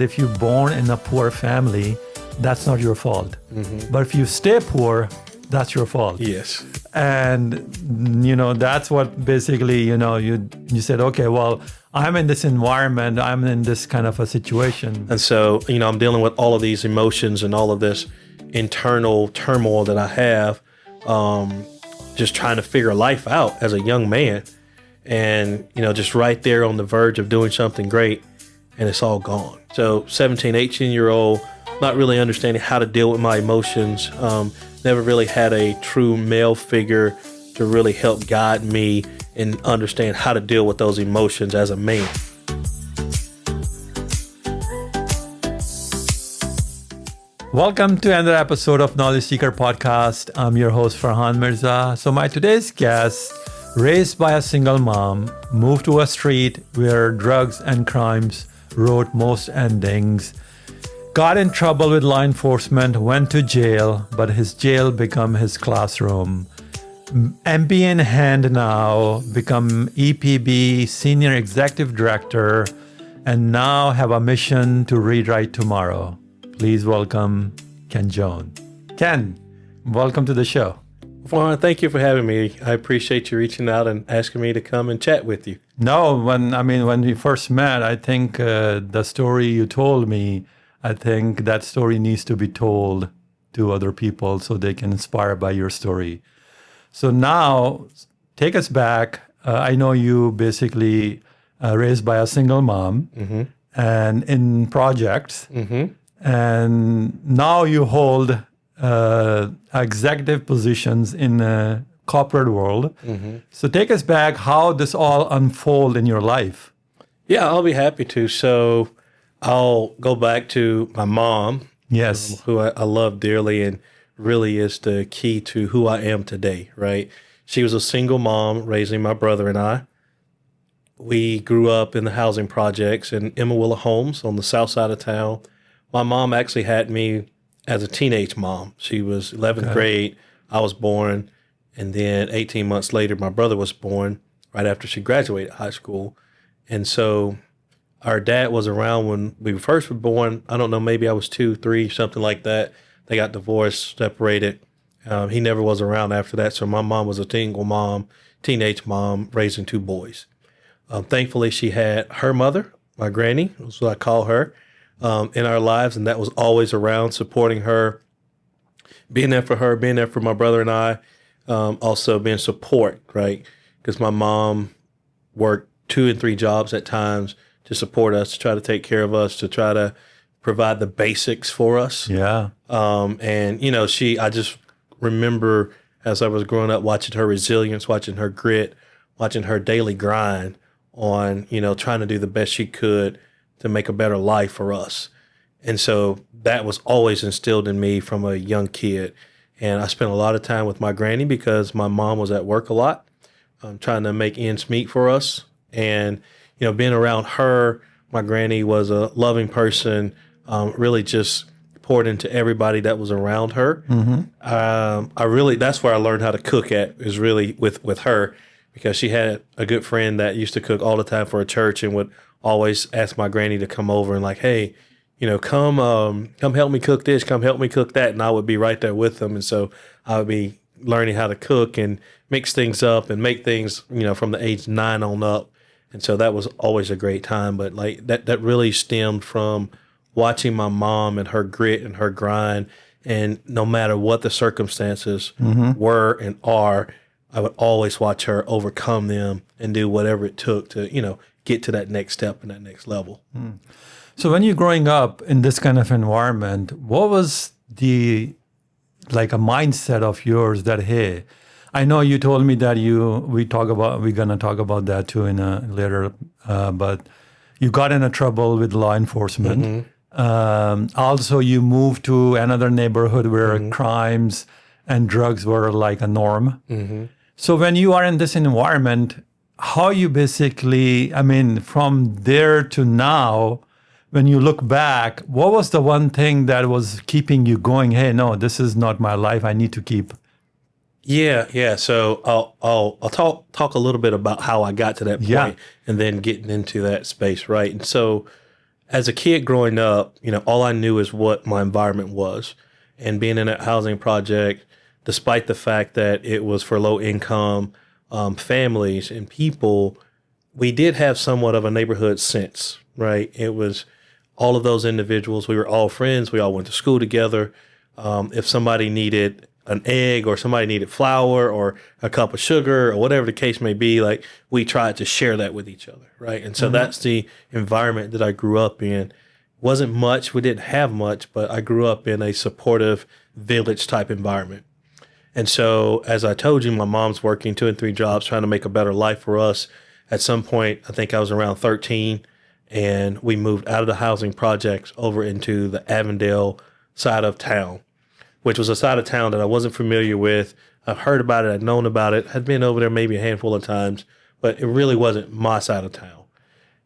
If you're born in a poor family, that's not your fault. Mm-hmm. But if you stay poor, that's your fault. Yes. And, that's what basically, you said, okay, well, I'm in this environment, I'm in this kind of a situation. And so, I'm dealing with all of these emotions and all of this internal turmoil that I have, just trying to figure life out as a young man. And, just right there on the verge of doing something great, and it's all gone. So 17, 18-year-old, not really understanding how to deal with my emotions, never really had a true male figure to really help guide me and understand how to deal with those emotions as a man. Welcome to another episode of Knowledge Seeker Podcast. I'm your host, Farhan Mirza. So my today's guest, raised by a single mom, moved to a street where drugs and crimes wrote most endings, got in trouble with law enforcement, went to jail, but his jail became his classroom. MBA in hand now, become EPB Senior Executive Director, and now have a mission to rewrite tomorrow. Please welcome Ken Jones. Ken, welcome to the show. Well, thank you for having me. I appreciate you reaching out and asking me to come and chat with you. No, when we first met, I think the story you told me, I think that story needs to be told to other people so they can inspire by your story. So now, take us back. I know you basically raised by a single mom Mm-hmm. and in projects. Mm-hmm. And now you hold executive positions in the corporate world. Mm-hmm. So take us back how this all unfold in your life. Yeah, I'll be happy to. So I'll go back to my mom, Yes. who I love dearly and really is the key to who I am today, right? She was a single mom raising my brother and I. We grew up in the housing projects in Emma Homes on the south side of town. My mom actually had me as a teenage mom. She was 11th grade. I was born. And then 18 months later, my brother was born right after she graduated high school. And so our dad was around when we first were born. I don't know, maybe I was 2, 3, something like that. They got divorced, separated. He never was around after that. So my mom was a single mom, teenage mom, raising 2 boys. Thankfully, she had her mother, my granny, that's what I call her, in our lives. And that was always around, supporting her, being there for her, being there for my brother and I, also being support, right? Because my mom worked 2 and 3 jobs at times to support us, to try to take care of us, to try to provide the basics for us. Yeah. And, I just remember as I was growing up, watching her resilience, watching her grit, watching her daily grind on, trying to do the best she could to make a better life for us. And so that was always instilled in me from a young kid. And I spent a lot of time with my granny because my mom was at work a lot, trying to make ends meet for us. And, being around her, my granny was a loving person, really just poured into everybody that was around her. Mm-hmm. That's where I learned how to cook is really with her, because she had a good friend that used to cook all the time for a church and would always ask my granny to come over and like, hey, come help me cook this, come help me cook that. And I would be right there with them. And so I would be learning how to cook and mix things up and make things, from the age 9 on up. And so that was always a great time. But like that really stemmed from watching my mom and her grit and her grind. And no matter what the circumstances were and are, I would always watch her overcome them and do whatever it took to, get to that next step and that next level. So when you're growing up in this kind of environment, what was a mindset of yours that, hey, I know you told me that we're going to talk about that too in a later, but you got into trouble with law enforcement. Also, you moved to another neighborhood where crimes and drugs were like a norm. So when you are in this environment, how you basically, from there to now, when you look back, what was the one thing that was keeping you going? Hey, no, this is not my life. I need to keep. Yeah. So I'll talk a little bit about how I got to that point, and then getting into that space, right? And so as a kid growing up, all I knew is what my environment was. And being in that housing project, despite the fact that it was for low income families and people, we did have somewhat of a neighborhood sense, right? It was all of those individuals. We were all friends. We all went to school together. If somebody needed an egg or somebody needed flour or a cup of sugar or whatever the case may be, like we tried to share that with each other, right? And so that's the environment that I grew up in. Wasn't much, we didn't have much, but I grew up in a supportive village type environment. And so, as I told you, my mom's working 2 and 3 jobs trying to make a better life for us. At some point, I think I was around 13, and we moved out of the housing projects over into the Avondale side of town, which was a side of town that I wasn't familiar with. I've heard about it, I'd known about it, had been over there maybe a handful of times, but it really wasn't my side of town.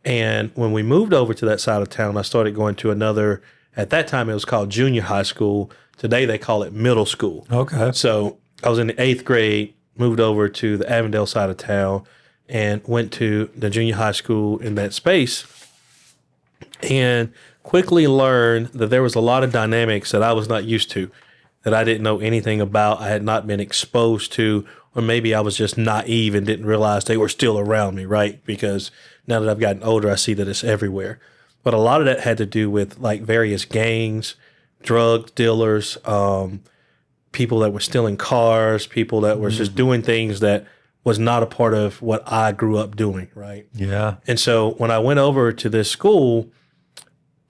And when we moved over to that side of town, I started going to another, at that time it was called junior high school. Today they call it middle school. Okay. So I was in the 8th grade, moved over to the Avondale side of town and went to the junior high school in that space and quickly learned that there was a lot of dynamics that I was not used to, that I didn't know anything about, I had not been exposed to, or maybe I was just naive and didn't realize they were still around me, right? Because now that I've gotten older, I see that it's everywhere. But a lot of that had to do with like various gangs, drug dealers, people that were stealing cars, people that were just doing things that was not a part of what I grew up doing, right? Yeah. And so when I went over to this school,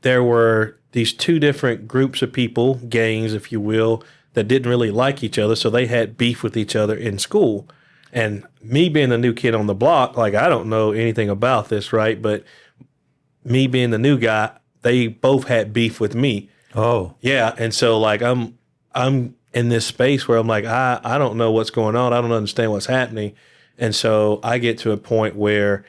there were these 2 different groups of people, gangs, if you will, that didn't really like each other. So they had beef with each other in school. And me being the new kid on the block, like I don't know anything about this, right? But me being the new guy, they both had beef with me. Oh. Yeah. And so like I'm in this space where I'm like, I don't know what's going on. I don't understand what's happening. And so I get to a point where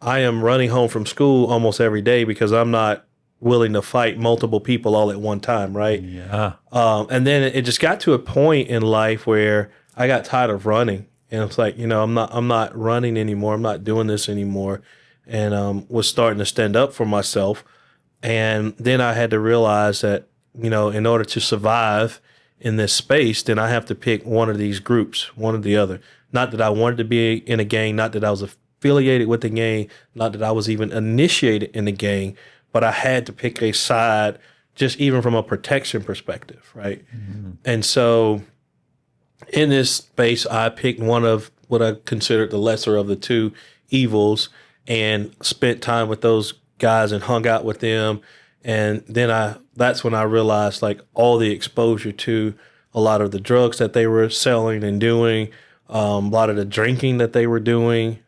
I am running home from school almost every day because I'm not willing to fight multiple people all at one time, right? Yeah. And then it just got to a point in life where I got tired of running, and it's like, I'm not running anymore. I'm not doing this anymore, and was starting to stand up for myself. And then I had to realize that in order to survive in this space, then I have to pick one of these groups, one or the other. Not that I wanted to be in a gang, not that I was affiliated with the gang, not that I was even initiated in the gang, but I had to pick a side just even from a protection perspective, right? Mm-hmm. And so in this space, I picked one of what I considered the lesser of the 2 evils and spent time with those guys and hung out with them. And then that's when I realized like all the exposure to a lot of the drugs that they were selling and doing, a lot of the drinking that they were doing,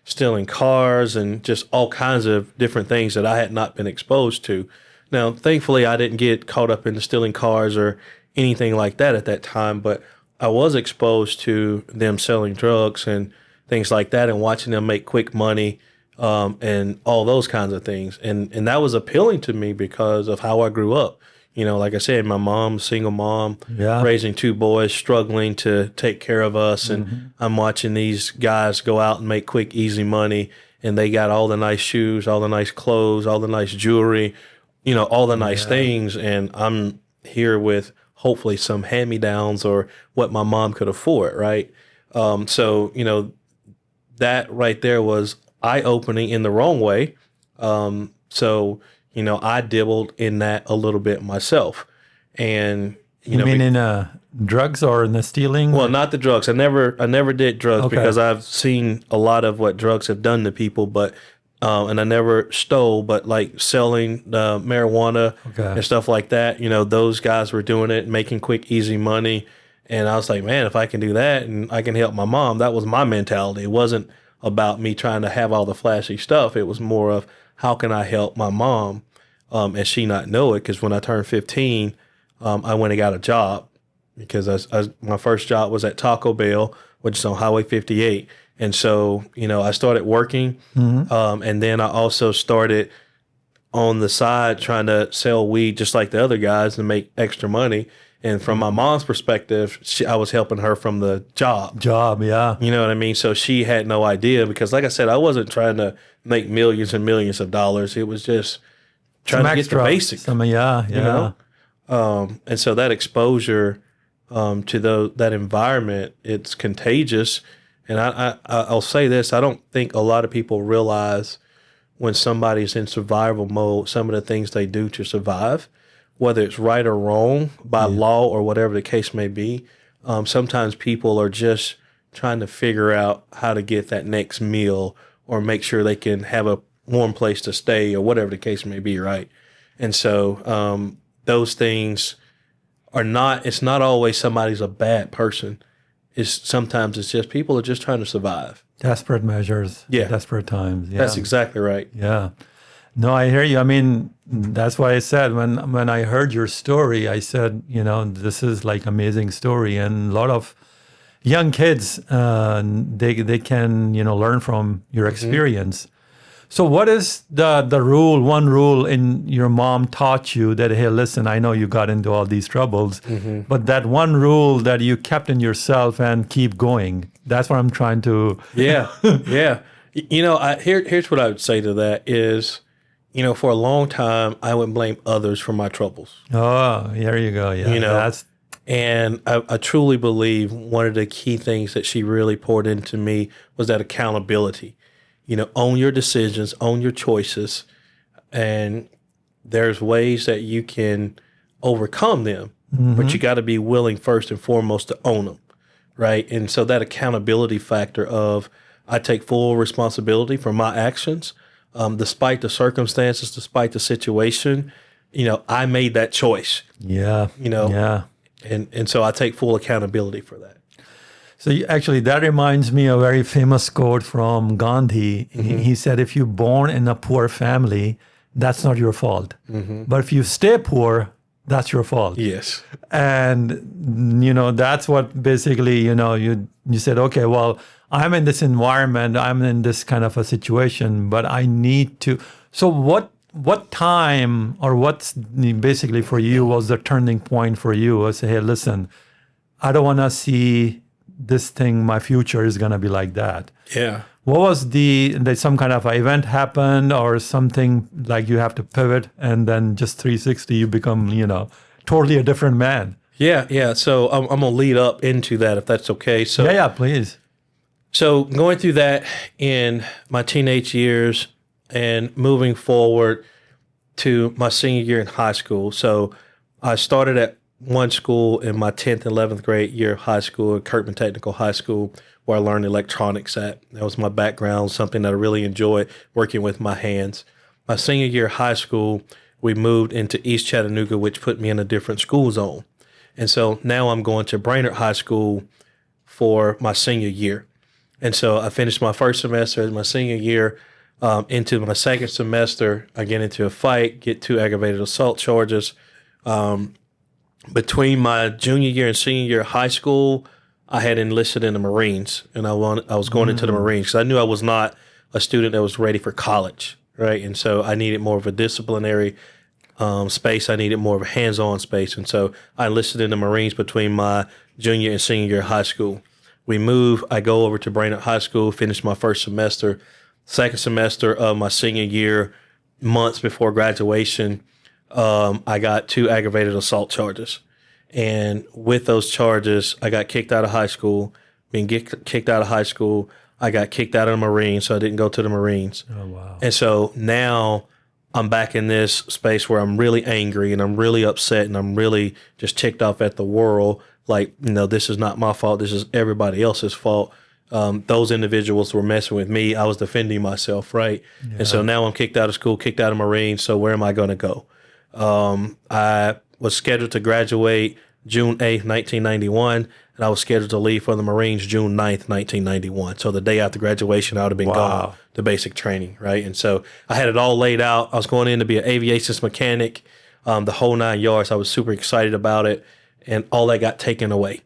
stealing cars, and just all kinds of different things that I had not been exposed to. Now, thankfully, I didn't get caught up in the stealing cars or anything like that at that time, but I was exposed to them selling drugs and things like that and watching them make quick money and all those kinds of things. And that was appealing to me because of how I grew up. Like I said, my mom, single mom, raising 2 boys, struggling to take care of us. And I'm watching these guys go out and make quick, easy money. And they got all the nice shoes, all the nice clothes, all the nice jewelry, all the nice things. And I'm here with hopefully some hand-me-downs or what my mom could afford, right? So, that right there was eye-opening in the wrong way. So, I dibbled in that a little bit myself. And, you mean in drugs or in the stealing? Well, not the drugs. I never did drugs because I've seen a lot of what drugs have done to people, but and I never stole, but like selling marijuana and stuff like that, those guys were doing it, making quick, easy money. And I was like, man, if I can do that and I can help my mom, that was my mentality. It wasn't about me trying to have all the flashy stuff. It was more of how can I help my mom and she not know it? Because when I turned 15, I went and got a job because my first job was at Taco Bell, which is on Highway 58. And so, I started working and then I also started on the side trying to sell weed just like the other guys and make extra money. And from my mom's perspective, I was helping her from the job. Yeah. You know what I mean? So she had no idea because, like I said, I wasn't trying to make millions and millions of dollars. It was just, trying to get the basics. Yeah. You know? And so that exposure to that environment, it's contagious. And I'll say this, I don't think a lot of people realize when somebody's in survival mode, some of the things they do to survive, whether it's right or wrong by law or whatever the case may be. Sometimes people are just trying to figure out how to get that next meal or make sure they can have a warm place to stay or whatever the case may be, right? And so those things are not, it's not always somebody's a bad person. Sometimes it's just people are just trying to survive. Desperate measures. Yeah. Desperate times. Yeah. That's exactly right. Yeah. No, I hear you. I mean, that's why I said when I heard your story, I said, this is like amazing story, and a lot of young kids they can learn from your experience. So, what is the rule? One rule in your mom taught you that, hey, listen, I know you got into all these troubles, but that one rule that you kept in yourself and keep going. That's what I'm trying to. Yeah. Here's what I would say to that is, for a long time, I would blame others for my troubles. Oh, there you go. Yeah. And I truly believe one of the key things that she really poured into me was that accountability. Own your decisions, own your choices, and there's ways that you can overcome them, but you got to be willing first and foremost to own them, right? And so that accountability factor of I take full responsibility for my actions, despite the circumstances, despite the situation, I made that choice. Yeah. Yeah. And so I take full accountability for that. So actually, that reminds me of a very famous quote from Gandhi. He said, if you're born in a poor family, that's not your fault. But if you stay poor, that's your fault. Yes. And, that's what basically, you said, okay, well, I'm in this environment, I'm in this kind of a situation, but I need to. So what time or what's basically for you was the turning point for you? Was say, hey, listen, I don't want to see this thing, my future is going to be like that. Yeah. What was some kind of event happened or something like you have to pivot and then just 360, you become, totally a different man. Yeah. So I'm going to lead up into that if that's okay. So Yeah, please. So going through that in my teenage years and moving forward to my senior year in high school. So I started at one school in my 10th and 11th grade year of high school at Kirkman Technical High School, where I learned electronics at. That was my background, something that I really enjoyed, working with my hands. My senior year of high school, we moved into East Chattanooga, which put me in a different school zone. And so now I'm going to Brainerd High School for my senior year. And so I finished my first semester as my senior year. Into my second semester, I get into a fight, get 2 aggravated assault charges. Between my junior year and senior year of high school, I had enlisted in the Marines, and I was going into the Marines because I knew I was not a student that was ready for college, right? And so I needed more of a disciplinary space. I needed more of a hands-on space, and so I enlisted in the Marines between my junior and senior year of high school. We move. I go over to Brainerd High School, finish my first semester. Second semester of my senior year, months before graduation, I got 2 aggravated assault charges. And with those charges, I got kicked out of high school. Kicked out of high school, I got kicked out of the Marines, so I didn't go to the Marines. Oh, wow. And so now I'm back in this space where I'm really angry and I'm really upset and I'm really just ticked off at the world. Like, this is not my fault. This is everybody else's fault. Those individuals were messing with me. I was defending myself, right? Yeah. And so now I'm kicked out of school, kicked out of Marines. So where am I going to go? I was scheduled to graduate June 8th, 1991, and I was scheduled to leave for the Marines June 9th, 1991. So the day after graduation, I would have been gone to basic training, right? And so I had it all laid out. I was going in to be an aviations mechanic, the whole 9 yards. I was super excited about it, and all that got taken away.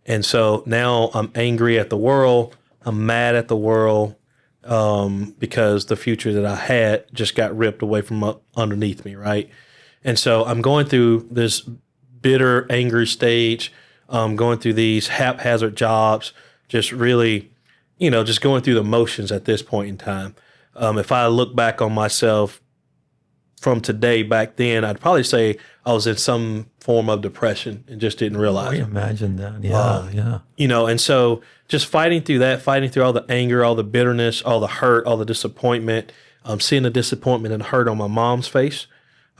And so now I'm angry at the world. I'm mad at the world because the future that I had just got ripped away from underneath me, right? And so I'm going through this bitter, angry stage, going through these haphazard jobs, just really, just going through the motions at this point in time. If I look back on myself from today back then, I'd probably say I was in some form of depression and just didn't realize I it. imagine that. Yeah, yeah. You know, and so just fighting through that, fighting through all the anger, all the bitterness, all the hurt, all the disappointment, seeing the disappointment and hurt on my mom's face.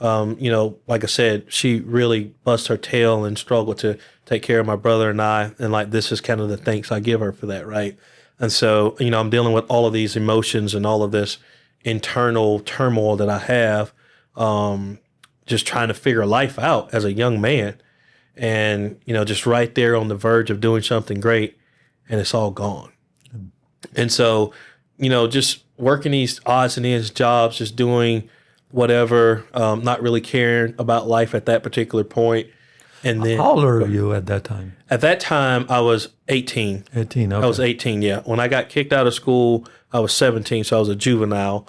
You know, like I said, she really bust her tail and struggled to take care of my brother and I. And like, this is kind of the thanks I give her for that. Right. And so, you know, I'm dealing with all of these emotions and all of this internal turmoil that I have, just trying to figure life out as a young man. And, you know, just right there on the verge of doing something great, and it's all gone. And so, you know, just working these odds and ends jobs, just doing whatever, not really caring about life at that particular point. And then How old were you at that time? at that time, I was 18. 18. Okay. I was 18, yeah. When I got kicked out of school, I was 17, so I was a juvenile.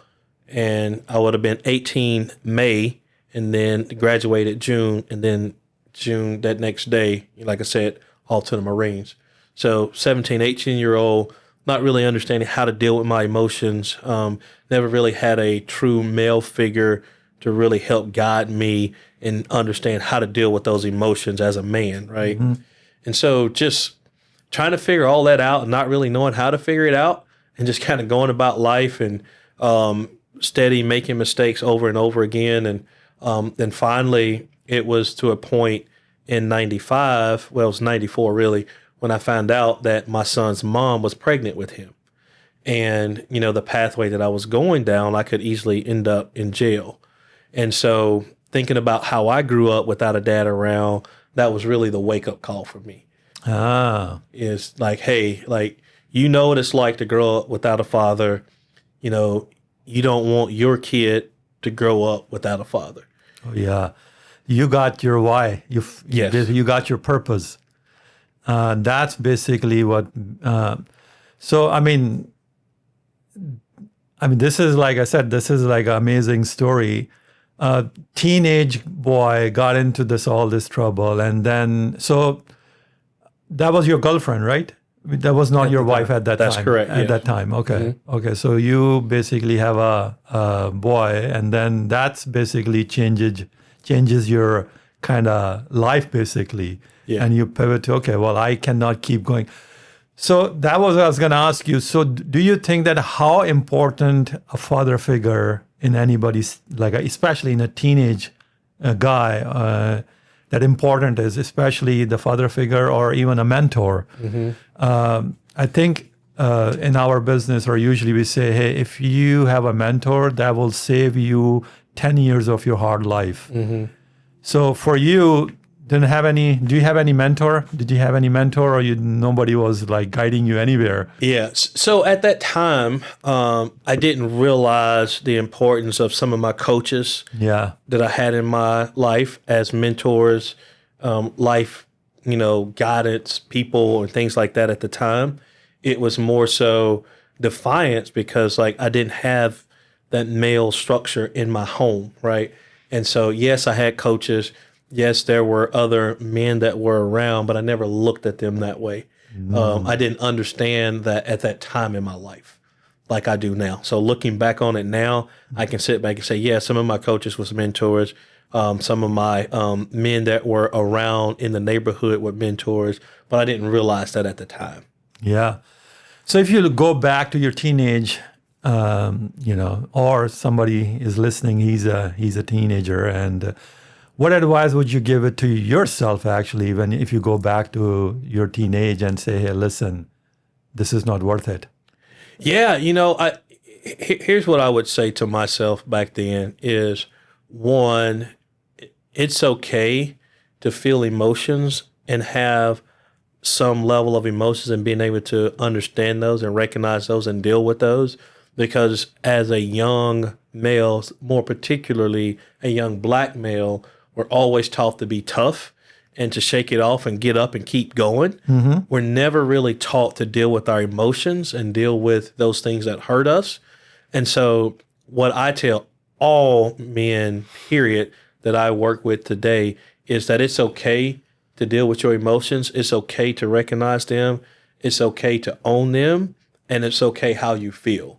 And I would have been 18 May, and then graduated June, and then June that next day, like I said, off to the Marines. So 17, 18-year-old, not really understanding how to deal with my emotions. Never really had a true male figure to really help guide me and understand how to deal with those emotions as a man, right? Mm-hmm. And so just trying to figure all that out and not really knowing how to figure it out, and just kind of going about life and steady making mistakes over and over again. And then finally, it was to a point in 95, well, it was 94 really, when I found out that my son's mom was pregnant with him. And, you know, the pathway that I was going down, I could easily end up in jail. And so thinking about how I grew up without a dad around, that was really the wake up call for me. Is like, hey, like, you know what it's like to grow up without a father. You know, you don't want your kid to grow up without a father. Oh, yeah. You got your why. Yes. You got your purpose. That's basically what. So I mean, this is, like I said, this is like an amazing story. Teenage boy got into all this trouble, and then so that was your girlfriend, right? That was not your wife at that time. That's correct. At that time, okay, mm-hmm. Okay. So you basically have a boy, and then that's basically changes your kind of life basically. Yeah. And you pivot to, okay, well, I cannot keep going. So that was what I was going to ask you. So do you think that how important a father figure in anybody's, like especially in a teenage guy, that important is, especially the father figure or even a mentor? Mm-hmm. I think in our business, or usually we say, hey, if you have a mentor, that will save you 10 years of your hard life. Mm-hmm. So for you, do you have any mentor? Did you have any mentor, or nobody was like guiding you anywhere? Yeah. So at that time, I didn't realize the importance of some of my coaches that I had in my life as mentors, life, guidance people and things like that at the time. It was more so defiance because like I didn't have that male structure in my home, right? And so, yes, I had coaches. Yes, there were other men that were around, but I never looked at them that way. I didn't understand that at that time in my life like I do now. So looking back on it now, I can sit back and say, yeah, some of my coaches was mentors. Some of my men that were around in the neighborhood were mentors, but I didn't realize that at the time. Yeah. So if you go back to your teenage, or somebody is listening, he's a teenager, and what advice would you give it to yourself, actually, even if you go back to your teenage and say, hey, listen, this is not worth it? Yeah, here's what I would say to myself back then is, one, it's okay to feel emotions and have some level of emotions and being able to understand those and recognize those and deal with those. Because as a young male, more particularly a young black male, we're always taught to be tough and to shake it off and get up and keep going. Mm-hmm. We're never really taught to deal with our emotions and deal with those things that hurt us. And so what I tell all men, period, that I work with today is that it's okay to deal with your emotions. It's okay to recognize them. It's okay to own them. And it's okay how you feel.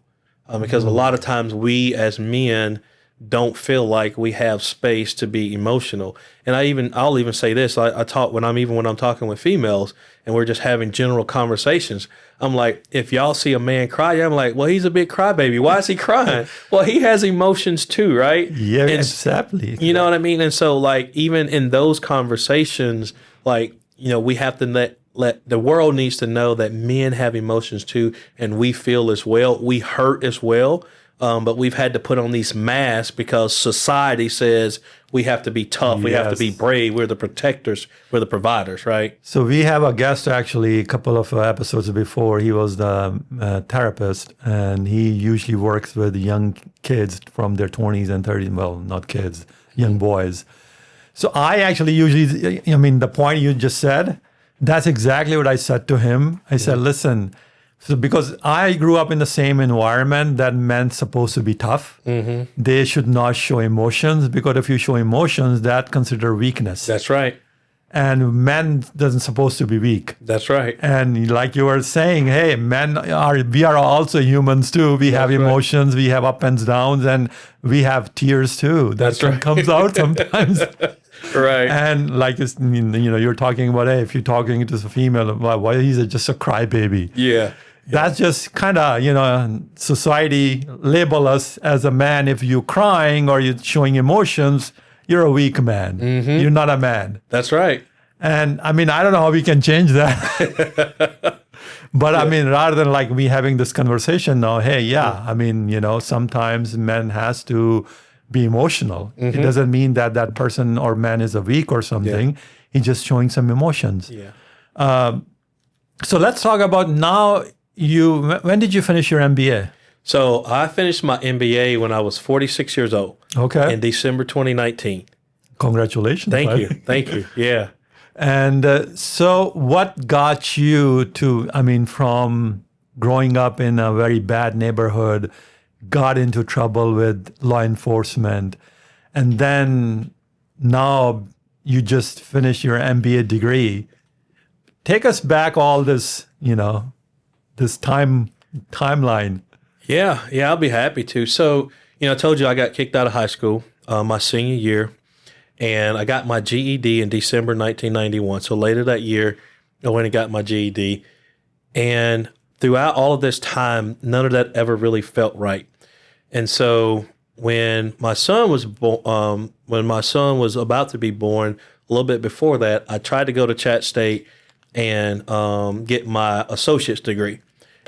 Because a lot of times we as men don't feel like we have space to be emotional. And I'll even say this. I talk when I'm talking with females and we're just having general conversations. I'm like, if y'all see a man cry, I'm like, well, he's a big crybaby. Why is he crying? Well, he has emotions too, right? Yeah, And exactly. you know what I mean? And so like, even in those conversations, like, we have to let the world needs to know that men have emotions too, and we feel as well. We hurt as well. But we've had to put on these masks because society says we have to be tough. We have to be brave. We're the protectors. We're the providers, right? So we have a guest actually a couple of episodes before. He was the therapist, and he usually works with young kids from their 20s and 30s. Well, not kids, young boys. So I actually usually, the point you just said, that's exactly what I said to him. I said, listen, so because I grew up in the same environment that men supposed to be tough, they should not show emotions, because if you show emotions, that consider weakness. That's right. And men doesn't supposed to be weak. That's right. And like you were saying, hey, we are also humans too. We have emotions, we have ups and downs, and we have tears too. That's what comes out sometimes. Right. And like you're talking about, hey, if you're talking to a female, why he's just a crybaby. Yeah. That's just kind of, society label us as a man. If you're crying or you're showing emotions, you're a weak man. You're not a man. That's right. And I don't know how we can change that. But rather than like we having this conversation now, hey, sometimes men has to be emotional. It doesn't mean that person or man is a weak or something. Yeah. He's just showing some emotions. Yeah. So let's talk about now. When did you finish your MBA? So I finished my MBA when I was 46 years old. Okay. In December 2019. Congratulations. Thank you. Thank you. Yeah. And so what got you to, from growing up in a very bad neighborhood, got into trouble with law enforcement, and then now you just finished your MBA degree. Take us back all this, this timeline. Yeah, I'll be happy to. So, I told you I got kicked out of high school my senior year, and I got my GED in December 1991. So later that year, I went and got my GED. And throughout all of this time, none of that ever really felt right. And so when my son was about to be born, a little bit before that, I tried to go to Chat State and get my associate's degree.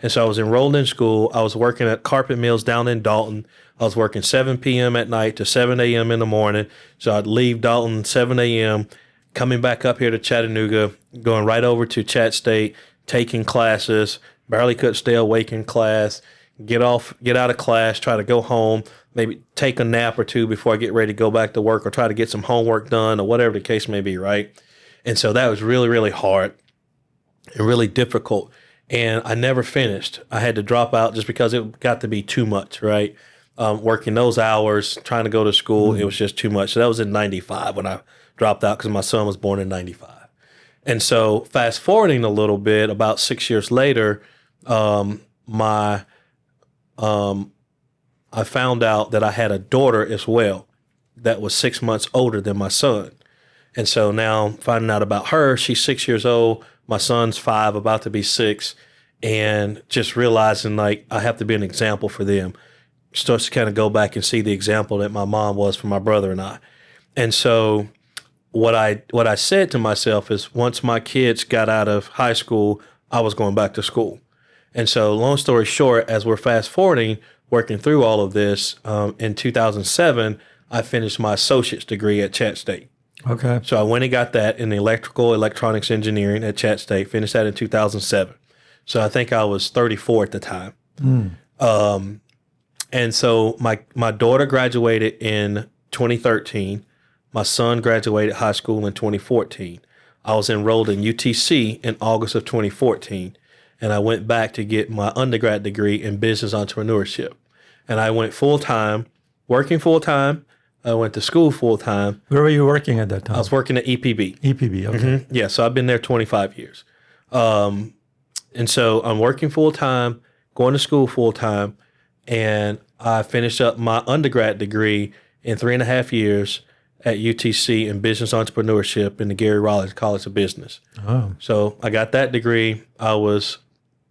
And so I was enrolled in school. I was working at Carpet Mills down in Dalton. I was working 7 p.m. at night to 7 a.m. in the morning. So I'd leave Dalton 7 a.m., coming back up here to Chattanooga, going right over to Chat State, taking classes, barely could stay awake in class, get out of class, try to go home, maybe take a nap or two before I get ready to go back to work, or try to get some homework done, or whatever the case may be, right? And so that was really, really hard and really difficult. And I never finished. I had to drop out just because it got to be too much, right? Working those hours, trying to go to school, it was just too much. So that was in 95 when I dropped out, because my son was born in 95. And so fast forwarding a little bit, about 6 years later, I found out that I had a daughter as well that was 6 months older than my son. And so now finding out about her, she's 6 years old. My son's 5, about to be 6, and just realizing like I have to be an example for them. Starts to kind of go back and see the example that my mom was for my brother and I. And so what I said to myself is, once my kids got out of high school, I was going back to school. And so long story short, as we're fast forwarding, working through all of this, in 2007, I finished my associate's degree at Chat State. Okay. So I went and got that in electrical electronics engineering at Chat State, finished that in 2007. So I think I was 34 at the time. And so my daughter graduated in 2013. My son graduated high school in 2014. I was enrolled in UTC in August of 2014. And I went back to get my undergrad degree in business entrepreneurship. And I went full-time, working full-time. I went to school full-time. Where were you working at that time? I was working at EPB. EPB, okay. Yeah, so I've been there 25 years. And so I'm working full-time, going to school full-time, and I finished up my undergrad degree in 3.5 years at UTC in business entrepreneurship in the Gary Rollins College of Business. Oh, So I got that degree. I was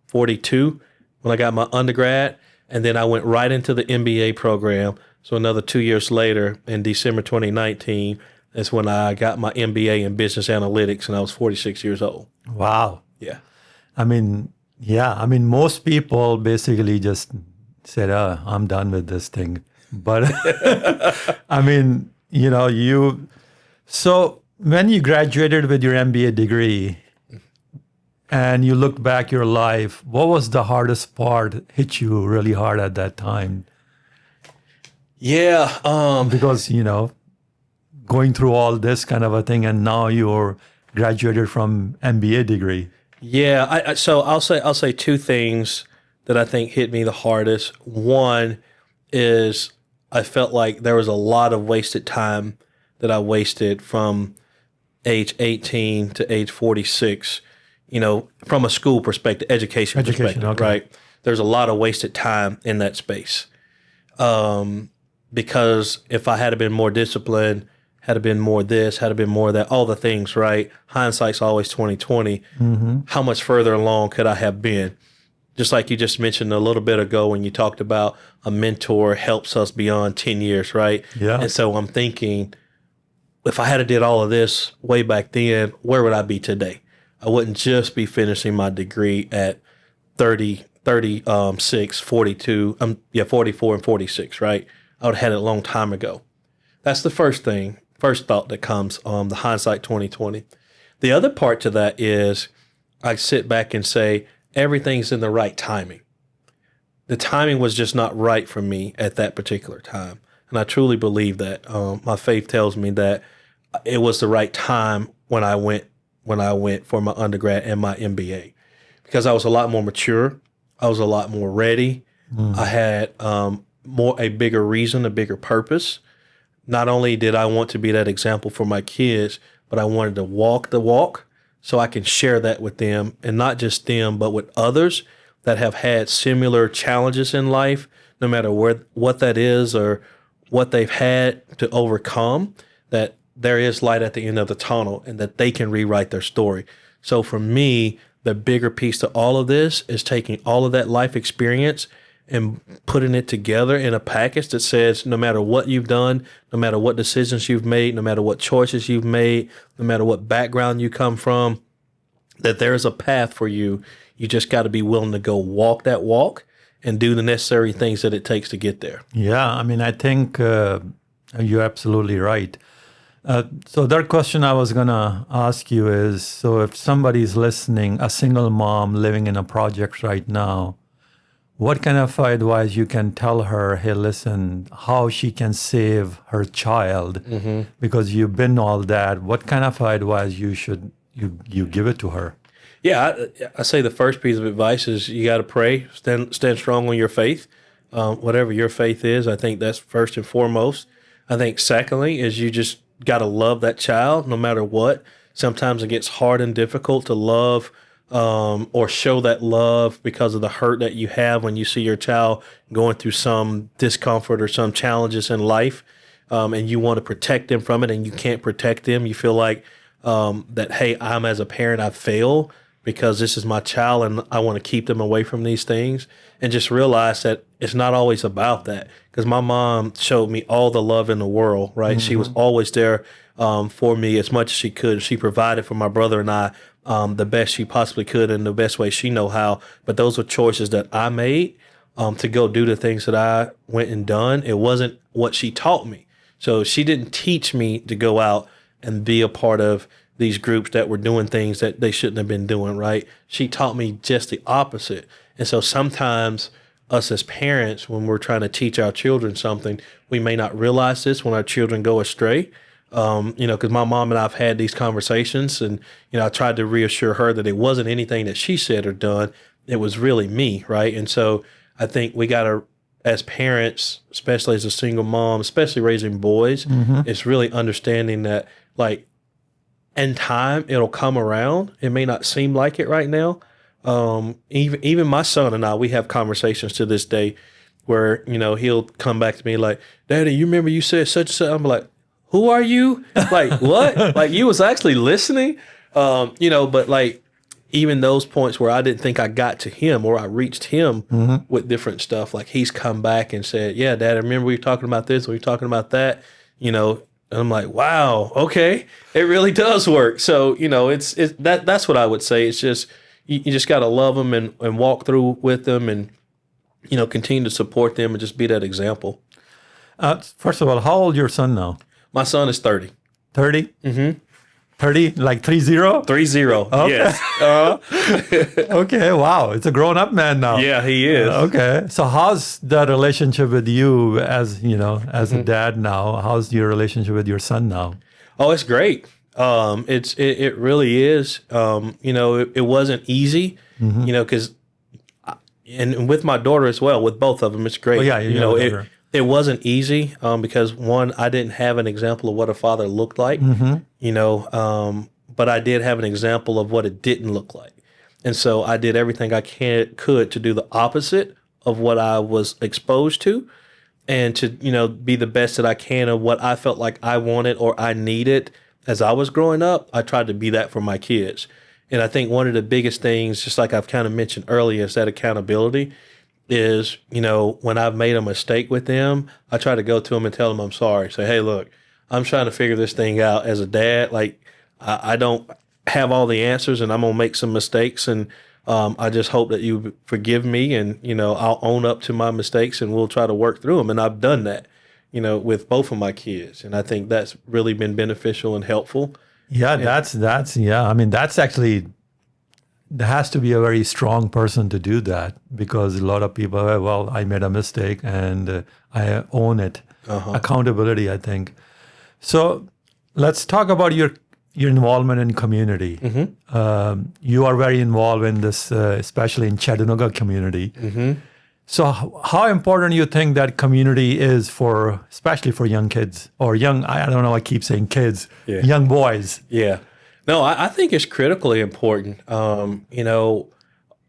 42 when I got my undergrad, and then I went right into the MBA program. So another 2 years later, in December 2019, that's when I got my MBA in business analytics, and I was 46 years old. wow. Yeah. I mean, yeah. I mean, most people basically just said, "Oh, I'm done with this thing." But I mean, so when you graduated with your MBA degree and you looked back your life, what was the hardest part hit you really hard at that time? Yeah. Because, going through all this kind of a thing and now you're graduated from MBA degree. Yeah. So I'll say two things that I think hit me the hardest. One is I felt like there was a lot of wasted time that I wasted from age 18 to age 46, from a school perspective, education perspective, okay. right? There's a lot of wasted time in that space. Because if I had been more disciplined, had been more this, had been more that, all the things, right? Hindsight's always 2020. How much further along could I have been? Just like you just mentioned a little bit ago when you talked about a mentor helps us beyond 10 years, right? Yeah. And so I'm thinking, if I had did all of this way back then, where would I be today? I wouldn't just be finishing my degree at 36, 42, 44 and 46, right? I would have had it a long time ago. That's the first thought that comes, the hindsight 2020. The other part to that is I sit back and say, everything's in the right timing. The timing was just not right for me at that particular time. And I truly believe that. My faith tells me that it was the right time when I went for my undergrad and my MBA, because I was a lot more mature. I was a lot more ready. I had a bigger reason, a bigger purpose. Not only did I want to be that example for my kids, but I wanted to walk the walk so I can share that with them, and not just them, but with others that have had similar challenges in life, no matter what that is or what they've had to overcome, that there is light at the end of the tunnel and that they can rewrite their story. So for me, the bigger piece to all of this is taking all of that life experience and putting it together in a package that says no matter what you've done, no matter what decisions you've made, no matter what choices you've made, no matter what background you come from, that there is a path for you. You just got to be willing to go walk that walk and do the necessary things that it takes to get there. Yeah, I mean, I think you're absolutely right. So that question I was going to ask you is, so if somebody's listening, a single mom living in a project right now, what kind of advice you can tell her, hey, listen, how she can save her child? Because you've been all that. What kind of advice you give it to her? Yeah, I say the first piece of advice is you got to pray, stand strong on your faith, whatever your faith is. I think that's first and foremost. I think secondly is you just got to love that child no matter what. Sometimes it gets hard and difficult to love or show that love because of the hurt that you have when you see your child going through some discomfort or some challenges in life, and you want to protect them from it and you can't protect them. You feel like that, hey, I'm as a parent, I fail because this is my child and I want to keep them away from these things. And just realize that it's not always about that, because my mom showed me all the love in the world, right? She was always there for me as much as she could. She provided for my brother and I the best she possibly could in the best way she know how. But those were choices that I made to go do the things that I went and done. It wasn't what she taught me. So she didn't teach me to go out and be a part of these groups that were doing things that they shouldn't have been doing, right? She taught me just the opposite. And so sometimes us as parents, when we're trying to teach our children something, we may not realize this when our children go astray. Because my mom and I have had these conversations, and, I tried to reassure her that it wasn't anything that she said or done. It was really me, right? And so I think we got to, as parents, especially as a single mom, especially raising boys, it's really understanding that, like, in time, it'll come around. It may not seem like it right now. Even my son and I, we have conversations to this day where, he'll come back to me like, Daddy, you remember you said such and such? I'm like, who are you? Like, what? Like, you was actually listening? But like, even those points where I didn't think I got to him or I reached him with different stuff, like he's come back and said, yeah, Dad, I remember we were talking about this, or we were talking about that, and I'm like, wow, okay, it really does work. So, that's what I would say. It's just, you just got to love them and walk through with them and, continue to support them and just be that example. First of all, how old your son now? My son is 30. 30? Mm-hmm. 30, like 30? 30, okay. yes. Okay, wow. It's a grown-up man now. Yeah, he is. Okay. So how's the relationship with you as a dad now? How's your relationship with your son now? Oh, it's great. It really is. It wasn't easy, because and with my daughter as well, with both of them, it's great. Oh, yeah, it wasn't easy because one, I didn't have an example of what a father looked like, but I did have an example of what it didn't look like. And so I did everything I could to do the opposite of what I was exposed to and to, be the best that I can of what I felt like I wanted or I needed as I was growing up. I tried to be that for my kids. And I think one of the biggest things, just like I've kind of mentioned earlier, is that accountability. Is, when I've made a mistake with them, I try to go to them and tell them I'm sorry. Say, hey, look, I'm trying to figure this thing out as a dad. Like, I don't have all the answers and I'm going to make some mistakes. And I just hope that you forgive me and, I'll own up to my mistakes and we'll try to work through them. And I've done that, with both of my kids. And I think that's really been beneficial and helpful. Yeah, yeah. I mean, that's actually, there has to be a very strong person to do that because a lot of people, well, I made a mistake and I own it. Accountability, I think. So let's talk about your involvement in community. You are very involved in this, especially in Chattanooga community. So how important do you think that community is for, especially for young kids or young, I don't know, I keep saying kids, young boys. Yeah. No, I think it's critically important. A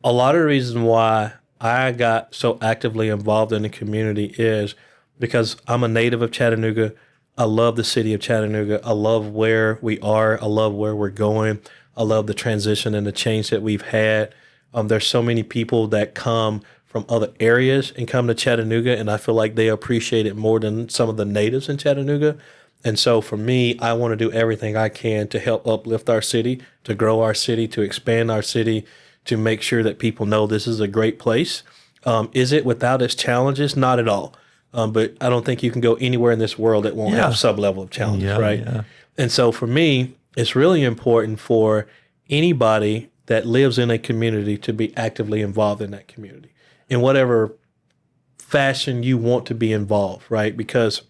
lot of the reasons why I got so actively involved in the community is because I'm a native of Chattanooga. I love the city of Chattanooga. I love where we are. I love where we're going. I love the transition and the change that we've had. There's so many people that come from other areas and come to Chattanooga, and I feel like they appreciate it more than some of the natives in Chattanooga. And so for me, I want to do everything I can to help uplift our city, to grow our city, to expand our city, to make sure that people know this is a great place. Is it without its challenges? Not at all. But I don't think you can go anywhere in this world that won't have some level of challenges, right? Yeah. And so for me, it's really important for anybody that lives in a community to be actively involved in that community in whatever fashion you want to be involved, right? Because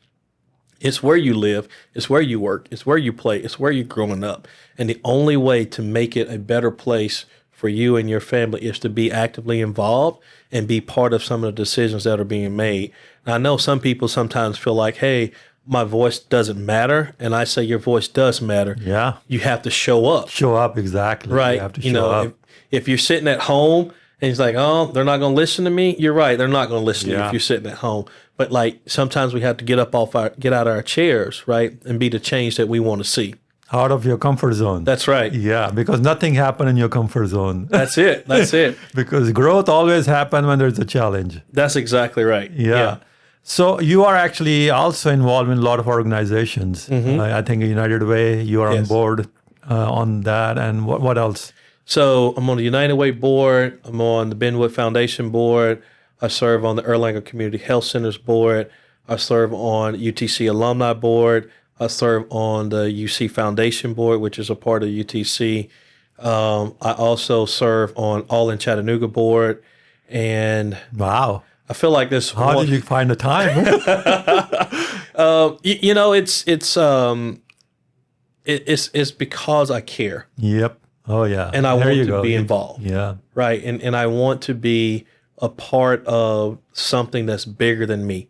it's where you live, it's where you work, it's where you play, it's where you're growing up. And the only way to make it a better place for you and your family is to be actively involved and be part of some of the decisions that are being made. Now, I know some people sometimes feel like, hey, my voice doesn't matter. And I say your voice does matter. Yeah. You have to show up. Show up, exactly. Right. You have to show up. If you're sitting at home and he's like, oh, they're not going to listen to me. You're right. They're not going to listen to you if you're sitting at home. But like sometimes we have to get out of our chairs, right, and be the change that we want to see. Out of your comfort zone. That's right. Yeah, because nothing happened in your comfort zone. That's it. That's it. Because growth always happens when there's a challenge. That's exactly right. Yeah. So you are actually also involved in a lot of organizations. Mm-hmm. I think United Way, you are on board on that. And what else? So I'm on the United Way board. I'm on the Benwood Foundation board. I serve on the Erlanger Community Health Centers board. I serve on UTC Alumni board. I serve on the UC Foundation board, which is a part of UTC. I also serve on All in Chattanooga board. And wow, I feel like this. How did you find the time? It's because I care. Yep. Oh yeah. And I want to be involved. Yeah. Right. And I want to be a part of something that's bigger than me.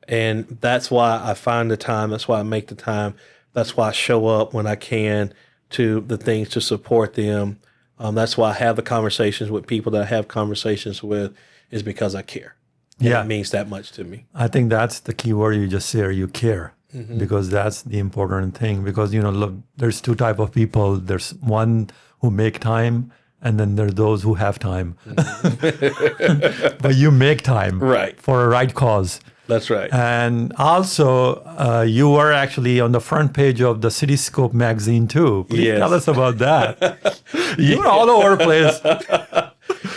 And that's why I find the time. That's why I make the time. That's why I show up when I can to the things to support them. That's why I have the conversations with people that I have conversations with, is because I care. And Yeah. it means that much to me. I think that's the key word you just said, you care. Because that's the important thing. Because, look, there's two type of people. There's one who make time, and then there's those who have time. But you make time Right. for a right cause. That's right. And also, you were actually on the front page of the Cityscope magazine too. Please Yes. tell us about that. You were all over the place.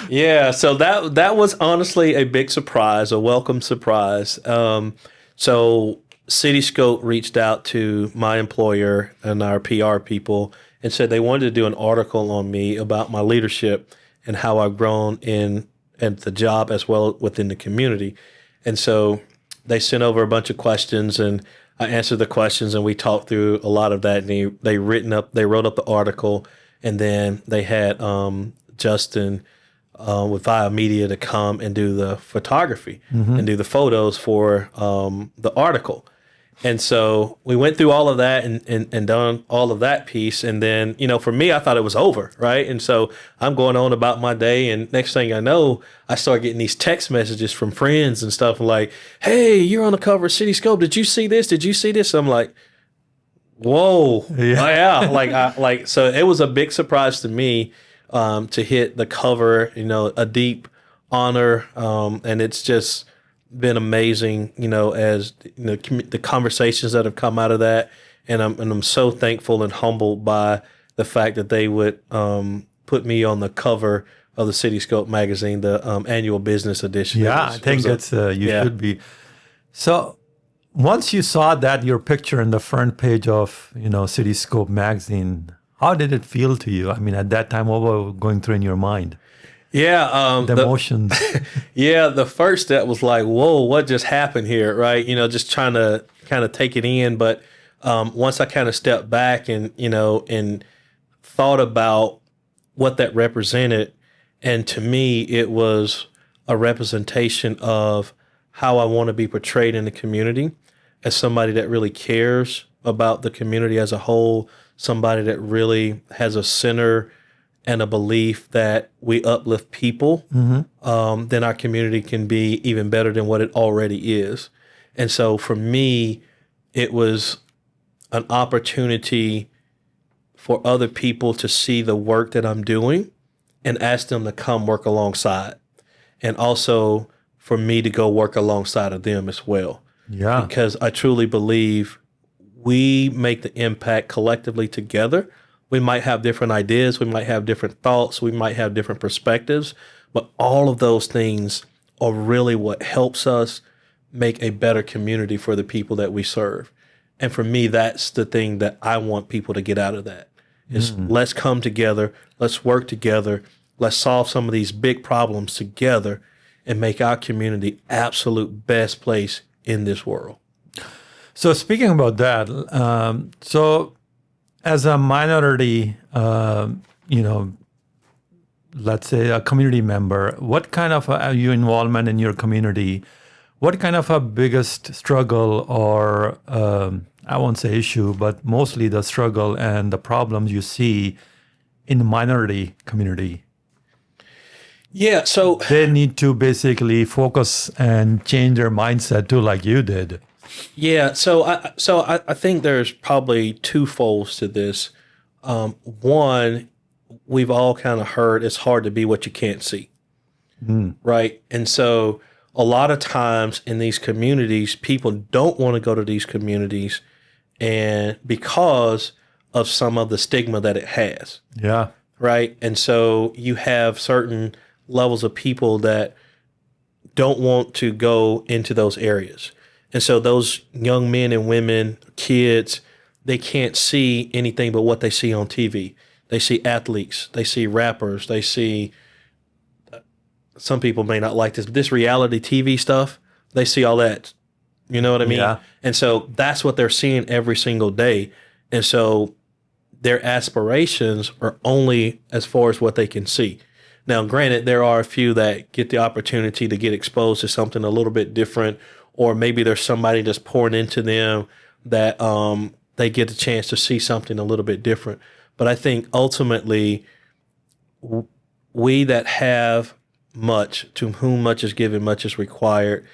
Yeah, so that was honestly a big surprise, a welcome surprise. So Cityscope reached out to my employer and our PR people and said they wanted to do an article on me about my leadership and how I've grown in at the job as well within the community. And so they sent over a bunch of questions, and I answered the questions, and we talked through a lot of that. And they wrote up the article, and then they had Justin with Via Media to come and do the photography and do the photos for the article. And so we went through all of that and done all of that piece. And then, for me, I thought it was over, right? And so I'm going on about my day. And next thing I know, I start getting these text messages from friends and stuff like, hey, you're on the cover of Cityscope. Did you see this? Did you see this? I'm like, whoa. Yeah. So it was a big surprise to me to hit the cover, a deep honor. And it's just been amazing, as the conversations that have come out of that, and I'm so thankful and humbled by the fact that they would put me on the cover of the Cityscope magazine, the annual business edition. Yeah, I think that's you should be. So once you saw that your picture in the front page of Cityscope magazine, how did it feel to you? I mean, at that time, what was going through in your mind? Yeah, The emotions. yeah, the first step was like, whoa, what just happened here, right? Just trying to kind of take it in. But once I kind of stepped back and thought about what that represented, and to me, it was a representation of how I want to be portrayed in the community as somebody that really cares about the community as a whole, somebody that really has a center and a belief that we uplift people, then our community can be even better than what it already is. And so for me, it was an opportunity for other people to see the work that I'm doing and ask them to come work alongside. And also for me to go work alongside of them as well. Yeah. Because I truly believe we make the impact collectively together. We might have different ideas, we might have different thoughts, we might have different perspectives, but all of those things are really what helps us make a better community for the people that we serve. And for me, that's the thing that I want people to get out of that is let's come together, let's work together, let's solve some of these big problems together and make our community absolute best place in this world. So speaking about that, as a minority, let's say a community member, what kind of your involvement in your community? What kind of a biggest struggle or I won't say issue, but mostly the struggle and the problems you see in the minority community? Yeah, so They need to basically focus and change their mindset too, like you did. yeah, so I think there's probably two folds to this. One, we've all kind of heard it's hard to be what you can't see, right? And so a lot of times in these communities, people don't want to go to these communities, and because of some of the stigma that it has, Yeah. right? And so you have certain levels of people that don't want to go into those areas. And so those young men and women, kids, they can't see anything but what they see on TV. They see athletes, they see rappers, they see, some people may not like this, but this reality TV stuff, they see all that. You know what I mean? Yeah. And so that's what they're seeing every single day. And so their aspirations are only as far as what they can see. Now, granted, there are a few that get the opportunity to get exposed to something a little bit different, or maybe there's somebody that's pouring into them that they get the chance to see something a little bit different. But I think ultimately, we that have much, to whom much is given, much is required.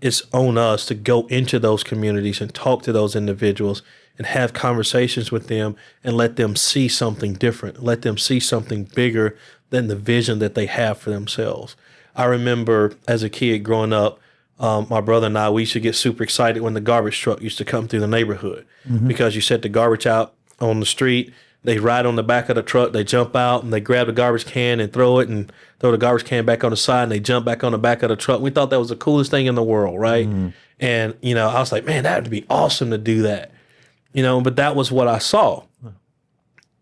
It's on us to go into those communities and talk to those individuals and have conversations with them and let them see something different, let them see something bigger than the vision that they have for themselves. I remember as a kid growing up, my brother and I, we used to get super excited when the garbage truck used to come through the neighborhood because you set the garbage out on the street. They ride on the back of the truck, they jump out and they grab the garbage can and throw it and throw the garbage can back on the side and they jump back on the back of the truck. We thought that was the coolest thing in the world, right? And, I was like, man, that would be awesome to do that. But that was what I saw.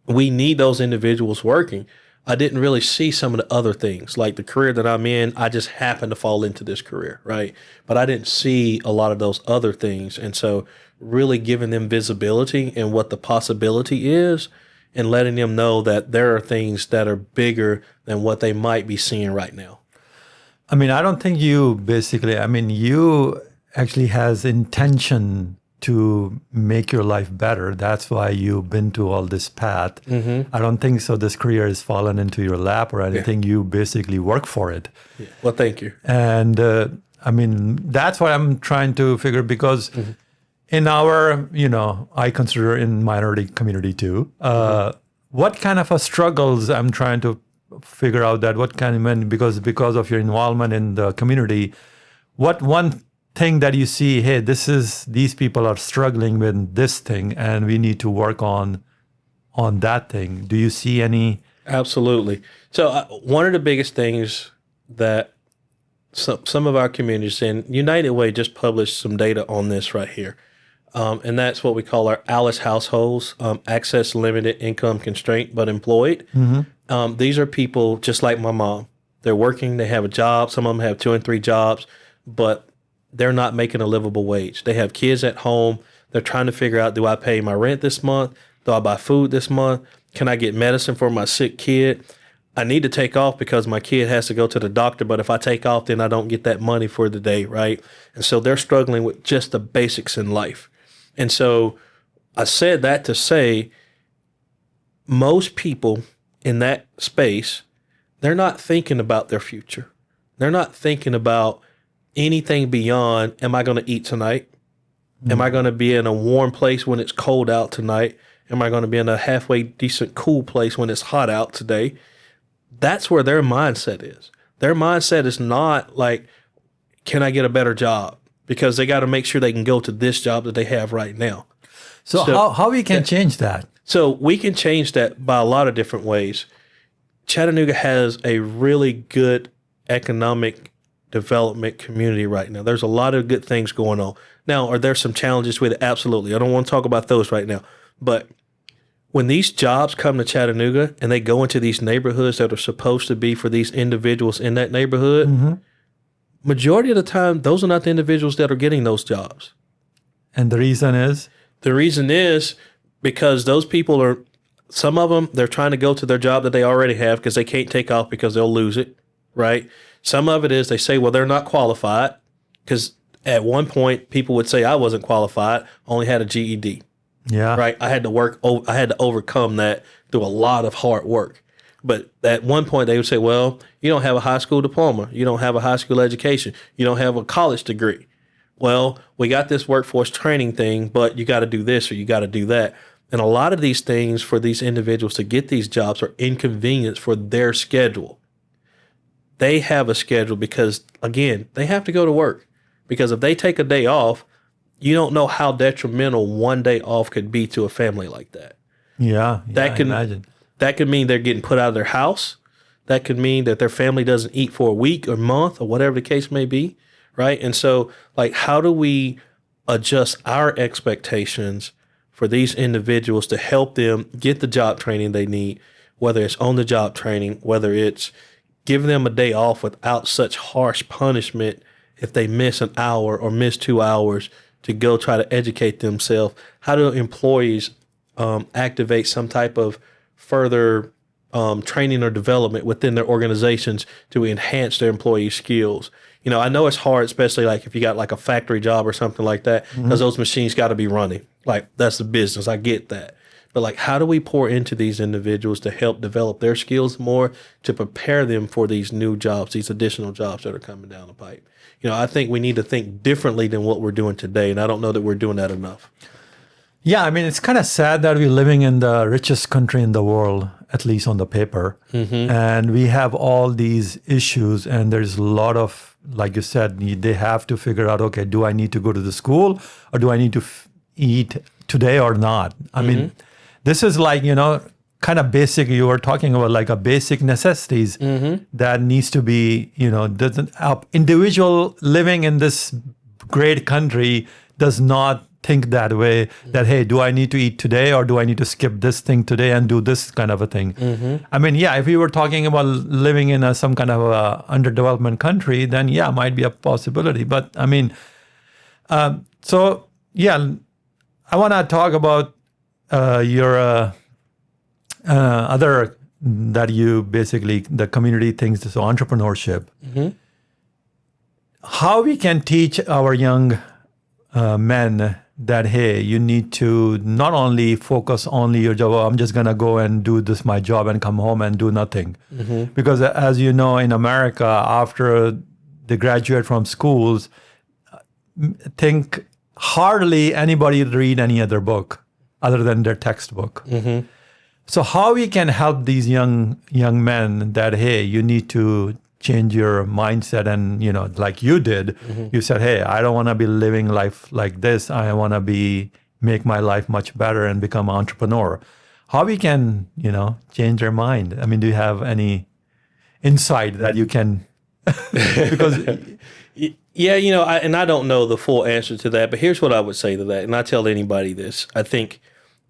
We need those individuals working. I didn't really see some of the other things, like the career that I'm in. I just happened to fall into this career, right? But I didn't see a lot of those other things. And so really giving them visibility and what the possibility is and letting them know that there are things that are bigger than what they might be seeing right now. I mean, I don't think you you actually has intention to make your life better. That's why you've been to all this path. I don't think so this career has fallen into your lap or anything. You basically work for it. Well, thank you. And that's what I'm trying to figure, because in our, I consider in minority community too, what kind of struggles I'm trying to figure out that what kind of, because of your involvement in the community, what one thing that you see, hey, these people are struggling with this thing and we need to work on that thing. Do you see any? Absolutely. So one of the biggest things that some of our communities, and United Way just published some data on this right here. And that's what we call our ALICE households, access limited, income constraint, but employed. These are people just like my mom. They're working, they have a job. Some of them have 2 and 3 jobs, but they're not making a livable wage. They have kids at home. They're trying to figure out, do I pay my rent this month? Do I buy food this month? Can I get medicine for my sick kid? I need to take off because my kid has to go to the doctor, but if I take off, then I don't get that money for the day, right? And so they're struggling with just the basics in life. And so I said that to say most people in that space, they're not thinking about their future. They're not thinking about anything beyond, am I going to eat tonight? Am I going to be in a warm place when it's cold out tonight? Am I going to be in a halfway decent cool place when it's hot out today? That's where their mindset is. Their mindset is not like, can I get a better job? Because they got to make sure they can go to this job that they have right now. So how we can change that? So we can change that by a lot of different ways. Chattanooga has a really good economic development community right now. There's a lot of good things going on. Now, are there some challenges with it? Absolutely. I don't want to talk about those right now. But when these jobs come to Chattanooga and they go into these neighborhoods that are supposed to be for these individuals in that neighborhood, majority of the time, those are not the individuals that are getting those jobs. And the reason is? The reason is because those people are, some of them, they're trying to go to their job that they already have because they can't take off because they'll lose it, right? Some of it is they say, well, they're not qualified, because at one point people would say I wasn't qualified, only had a GED. Yeah. Right. I had to overcome that through a lot of hard work. But at one point they would say, well, you don't have a high school diploma. You don't have a high school education. You don't have a college degree. Well, we got this workforce training thing, but you got to do this or you got to do that. And a lot of these things for these individuals to get these jobs are inconvenience for their schedule. They have a schedule because, again, they have to go to work. Because if they take a day off, you don't know how detrimental one day off could be to a family like that. Yeah, that can imagine. That could mean they're getting put out of their house. That could mean that their family doesn't eat for a week or month or whatever the case may be, right? And so, like, how do we adjust our expectations for these individuals to help them get the job training they need, whether it's on-the-job training, whether it's giving them a day off without such harsh punishment if they miss an hour or miss 2 hours to go try to educate themselves? How do employees activate some type of further training or development within their organizations to enhance their employee skills? You know, I know it's hard, especially like if you got like a factory job or something like that, because those machines got to be running. Like, that's the business. I get that. but like, how do we pour into these individuals to help develop their skills more, to prepare them for these new jobs, these additional jobs that are coming down the pipe? I think we need to think differently than what we're doing today. And I don't know that we're doing that enough. Yeah, I mean, it's kind of sad that we're living in the richest country in the world, at least on the paper. And we have all these issues, and there's a lot of, like you said, they have to figure out, okay, do I need to go to the school, or do I need to eat today or not? I mean, this is like, kind of basic. You were talking about like a basic necessities that needs to be, doesn't individual living in this great country does not think that way, that, hey, do I need to eat today, or do I need to skip this thing today and do this kind of a thing? I mean, yeah, if we were talking about living in some kind of a underdevelopment country, then yeah, might be a possibility. But I mean, so yeah, I want to talk about your other, that you basically, the community things, so entrepreneurship. How we can teach our young men that, hey, you need to not only focus only your job, I'm just going to go and do this, my job, and come home and do nothing. Because as you know, in America, after they graduate from schools, think hardly anybody read any other book other than their textbook. So how we can help these young men that, hey, you need to change your mindset, and like you did, you said, hey, I don't want to be living life like this. I want to make my life much better and become an entrepreneur. How we can, change their mind? I mean, do you have any insight that you can? Because yeah, and I don't know the full answer to that, but here's what I would say to that, and I tell anybody this. I think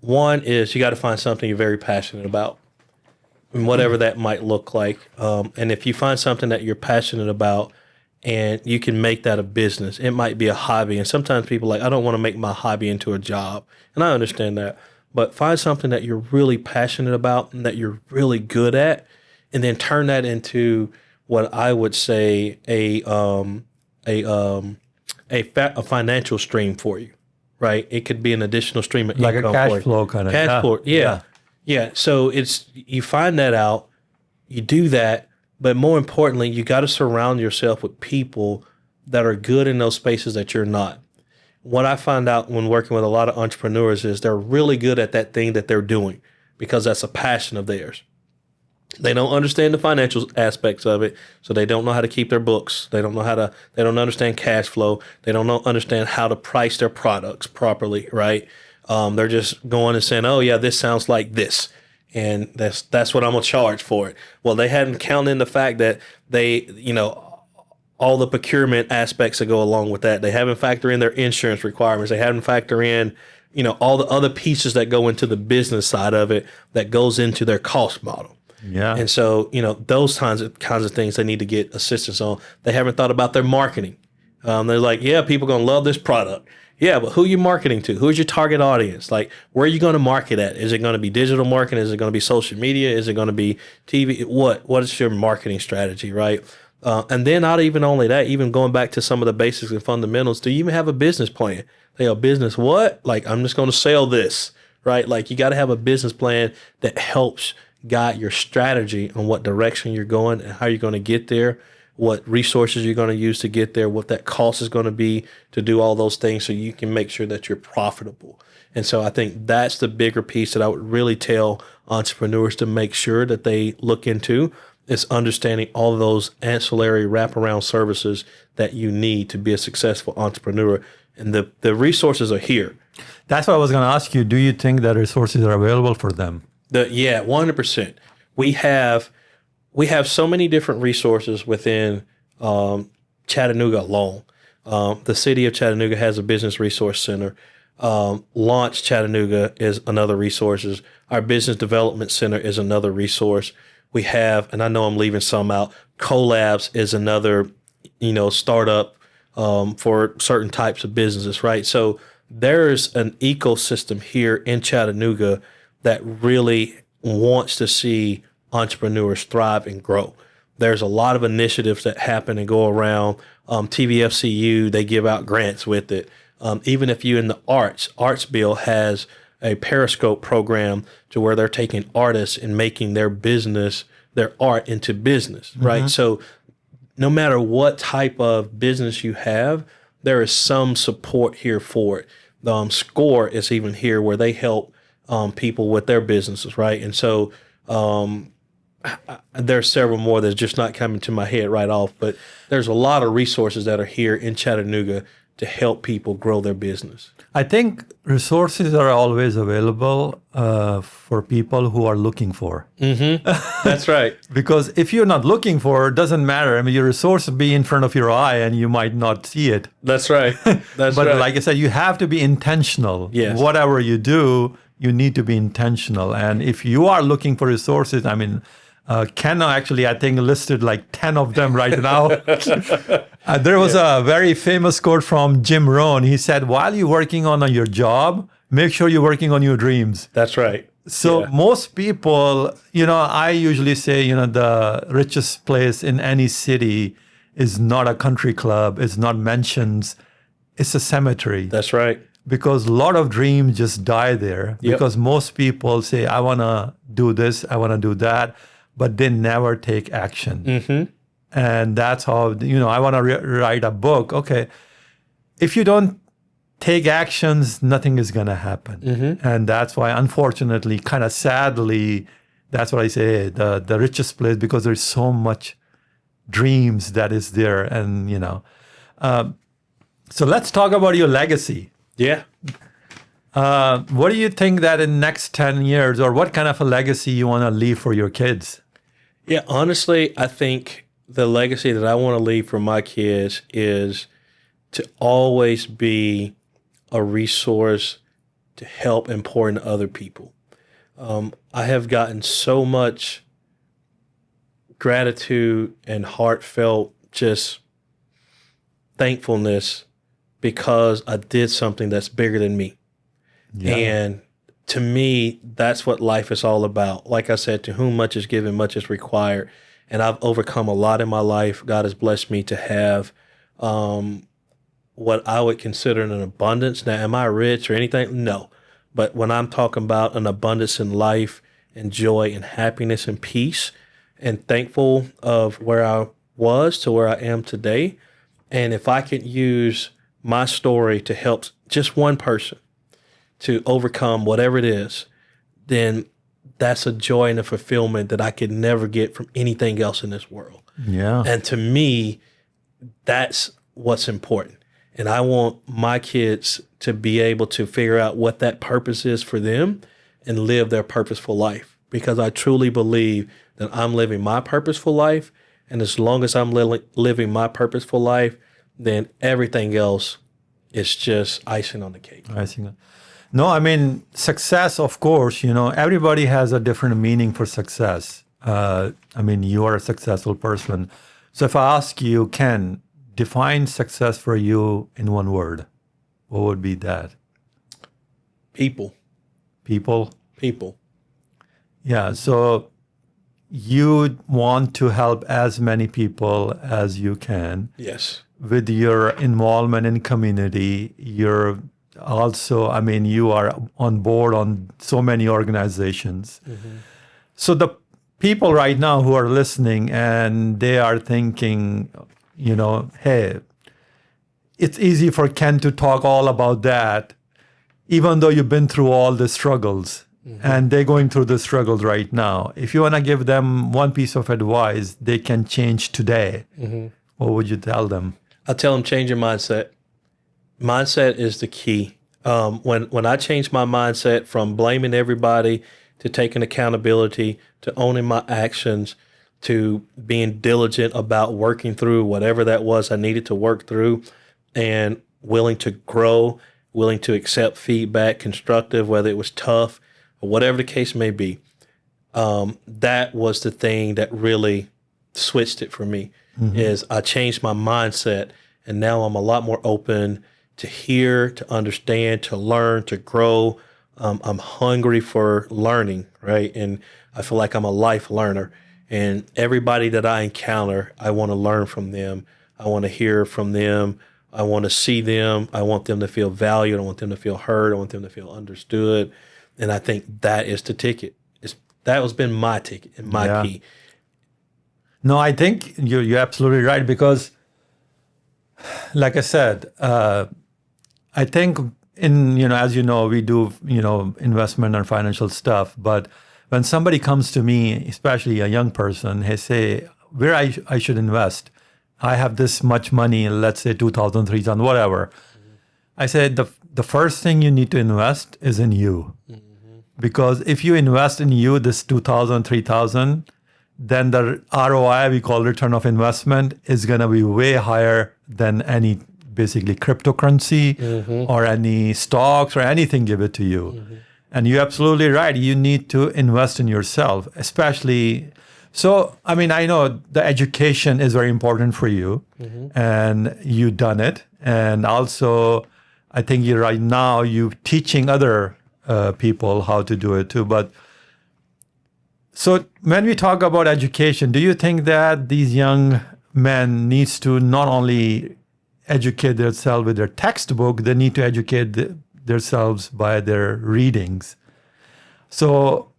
one is you got to find something you're very passionate about, and whatever that might look like. And if you find something that you're passionate about and you can make that a business, it might be a hobby. And sometimes people are like, I don't want to make my hobby into a job. And I understand that. But find something that you're really passionate about and that you're really good at, and then turn that into what I would say a financial stream for you, right? It could be an additional stream of like income, a cash flow kind of cash flow. Yeah. So you find that out, you do that, but more importantly, you got to surround yourself with people that are good in those spaces that you're not. What I find out when working with a lot of entrepreneurs is they're really good at that thing that they're doing because that's a passion of theirs. They don't understand the financial aspects of it, so they don't know how to keep their books. They don't understand cash flow. They don't understand how to price their products properly, right? They're just going and saying, oh, yeah, this sounds like this, and that's what I'm going to charge for it. Well, they hadn't counted in the fact that they, all the procurement aspects that go along with that. They haven't factored in their insurance requirements. They haven't factored in, all the other pieces that go into the business side of it that goes into their cost model. Yeah. And so, those kinds of things they need to get assistance on. They haven't thought about their marketing. They're like, yeah, people are going to love this product. Yeah, but who are you marketing to? Who's your target audience? Like, where are you going to market at? Is it going to be digital marketing? Is it going to be social media? Is it going to be TV? What is your marketing strategy, right? And then not even only that, even going back to some of the basics and fundamentals, do you even have a business plan? A business what? Like, I'm just going to sell this, right? Like, you got to have a business plan that helps guide your strategy on what direction you're going and how you're going to get there, what resources you're going to use to get there, what that cost is going to be to do all those things so you can make sure that you're profitable. And so I think that's the bigger piece that I would really tell entrepreneurs to make sure that they look into, is understanding all of those ancillary wraparound services that you need to be a successful entrepreneur. And the resources are here. That's what I was going to ask you. Do you think that resources are available for them? 100%. We have so many different resources within Chattanooga alone. The city of Chattanooga has a business resource center. Launch Chattanooga is another resource. Our business development center is another resource. We have, and I know I'm leaving some out, Collabs is another, startup for certain types of businesses, right? So there's an ecosystem here in Chattanooga that really wants to see entrepreneurs thrive and grow. There's a lot of initiatives that happen and go around. TVFCU, they give out grants with it. Even if you're in the arts, Artsville has a Periscope program to where they're taking artists and making their business, their art into business, right? So no matter what type of business you have, there is some support here for it. SCORE is even here where they help people with their businesses, right? And so there's several more that's just not coming to my head right off, but there's a lot of resources that are here in Chattanooga to help people grow their business. I think resources are always available for people who are looking for. That's right. Because if you're not looking for it, doesn't matter. I mean, your resource will be in front of your eye and you might not see it. That's right. That's But right. like I said, you have to be intentional. Yes. Whatever you do, you need to be intentional. And if you are looking for resources, I mean, Ken actually, I think, listed like 10 of them right now. There was a very famous quote from Jim Rohn. He said, while you're working on your job, make sure you're working on your dreams. That's right. So most people, I usually say, the richest place in any city is not a country club, it's not mansions, it's a cemetery. That's right. Because a lot of dreams just die there. Yep. Because most people say, I want to do this, I want to do that, but they never take action. And that's how, I want to write a book. Okay, if you don't take actions, nothing is going to happen. And that's why, unfortunately, kind of sadly, that's what I say, the richest place, because there's so much dreams that is there. And, so let's talk about your legacy. Yeah. What do you think that in the next 10 years, or what kind of a legacy you want to leave for your kids? Yeah, honestly, I think the legacy that I want to leave for my kids is to always be a resource to help and pour into other people. I have gotten so much gratitude and heartfelt just thankfulness because I did something that's bigger than me. Yeah. And to me, that's what life is all about. Like I said, to whom much is given, much is required. And I've overcome a lot in my life. God has blessed me to have what I would consider an abundance. Now, am I rich or anything? No. But when I'm talking about an abundance in life and joy and happiness and peace, and thankful of where I was to where I am today. And if I could use my story to help just one person to overcome whatever it is, then that's a joy and a fulfillment that I could never get from anything else in this world. Yeah. And to me, that's what's important. And I want my kids to be able to figure out what that purpose is for them and live their purposeful life. Because I truly believe that I'm living my purposeful life. And as long as I'm living my purposeful life, then everything else is just icing on the cake. Icing. No, I mean, success, of course, everybody has a different meaning for success. I mean, you are a successful person. So if I ask you, Ken, define success for you in one word, what would be that? People. People? People. Yeah. So you want to help as many people as you can. Yes. With your involvement in community, you're also, I mean, you are on board on so many organizations. So the people right now who are listening and they are thinking, hey, it's easy for Ken to talk all about that, even though you've been through all the struggles. And they're going through the struggles right now. If you want to give them one piece of advice they can change today, what would you tell them? I tell them change your mindset. Mindset is the key. When I changed my mindset from blaming everybody to taking accountability to owning my actions to being diligent about working through whatever that was I needed to work through and willing to grow, willing to accept feedback, constructive, whether it was tough or whatever the case may be, that was the thing that really switched it for me. Is I changed my mindset and now I'm a lot more open to hear, to understand, to learn, to grow. I'm hungry for learning, right? And I feel like I'm a life learner. And everybody that I encounter, I want to learn from them. I want to hear from them I want to see them. I want them to feel valued. I want them to feel heard. I want them to feel understood. And I think that is the ticket. That has been my ticket and my key. No, I think you're absolutely right because, like I said, I think as you know, we do, investment and financial stuff. But when somebody comes to me, especially a young person, they say, where I should invest. I have this much money, let's say 2,000, 3,000, whatever. Mm-hmm. I said, the first thing you need to invest is in you. Mm-hmm. Because if you invest in you, this 2,000, 3,000, then the ROI, we call return of investment, is going to be way higher than any basically cryptocurrency mm-hmm. or any stocks or anything give it to you. Mm-hmm. And you're absolutely right. You need to invest in yourself, especially. So, I mean, I know the education is very important for you mm-hmm. and you've done it. And also, I think you're teaching other people how to do it too. But so when we talk about education, do you think that these young men needs to not only educate themselves with their textbook, they need to educate themselves by their readings? So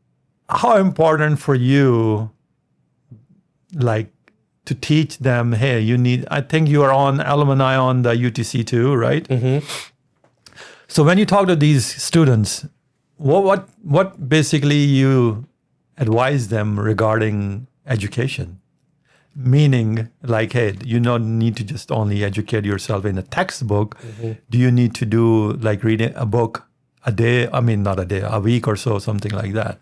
how important for you, like, to teach them, hey, I think you are on alumni on the UTC too, right? Mm-hmm. So when you talk to these students, what basically you advise them regarding education? Meaning, like, hey, you don't need to just only educate yourself in a textbook. Mm-hmm. Do you need to do like reading a book a day? I mean, not a day, a week or so, something like that.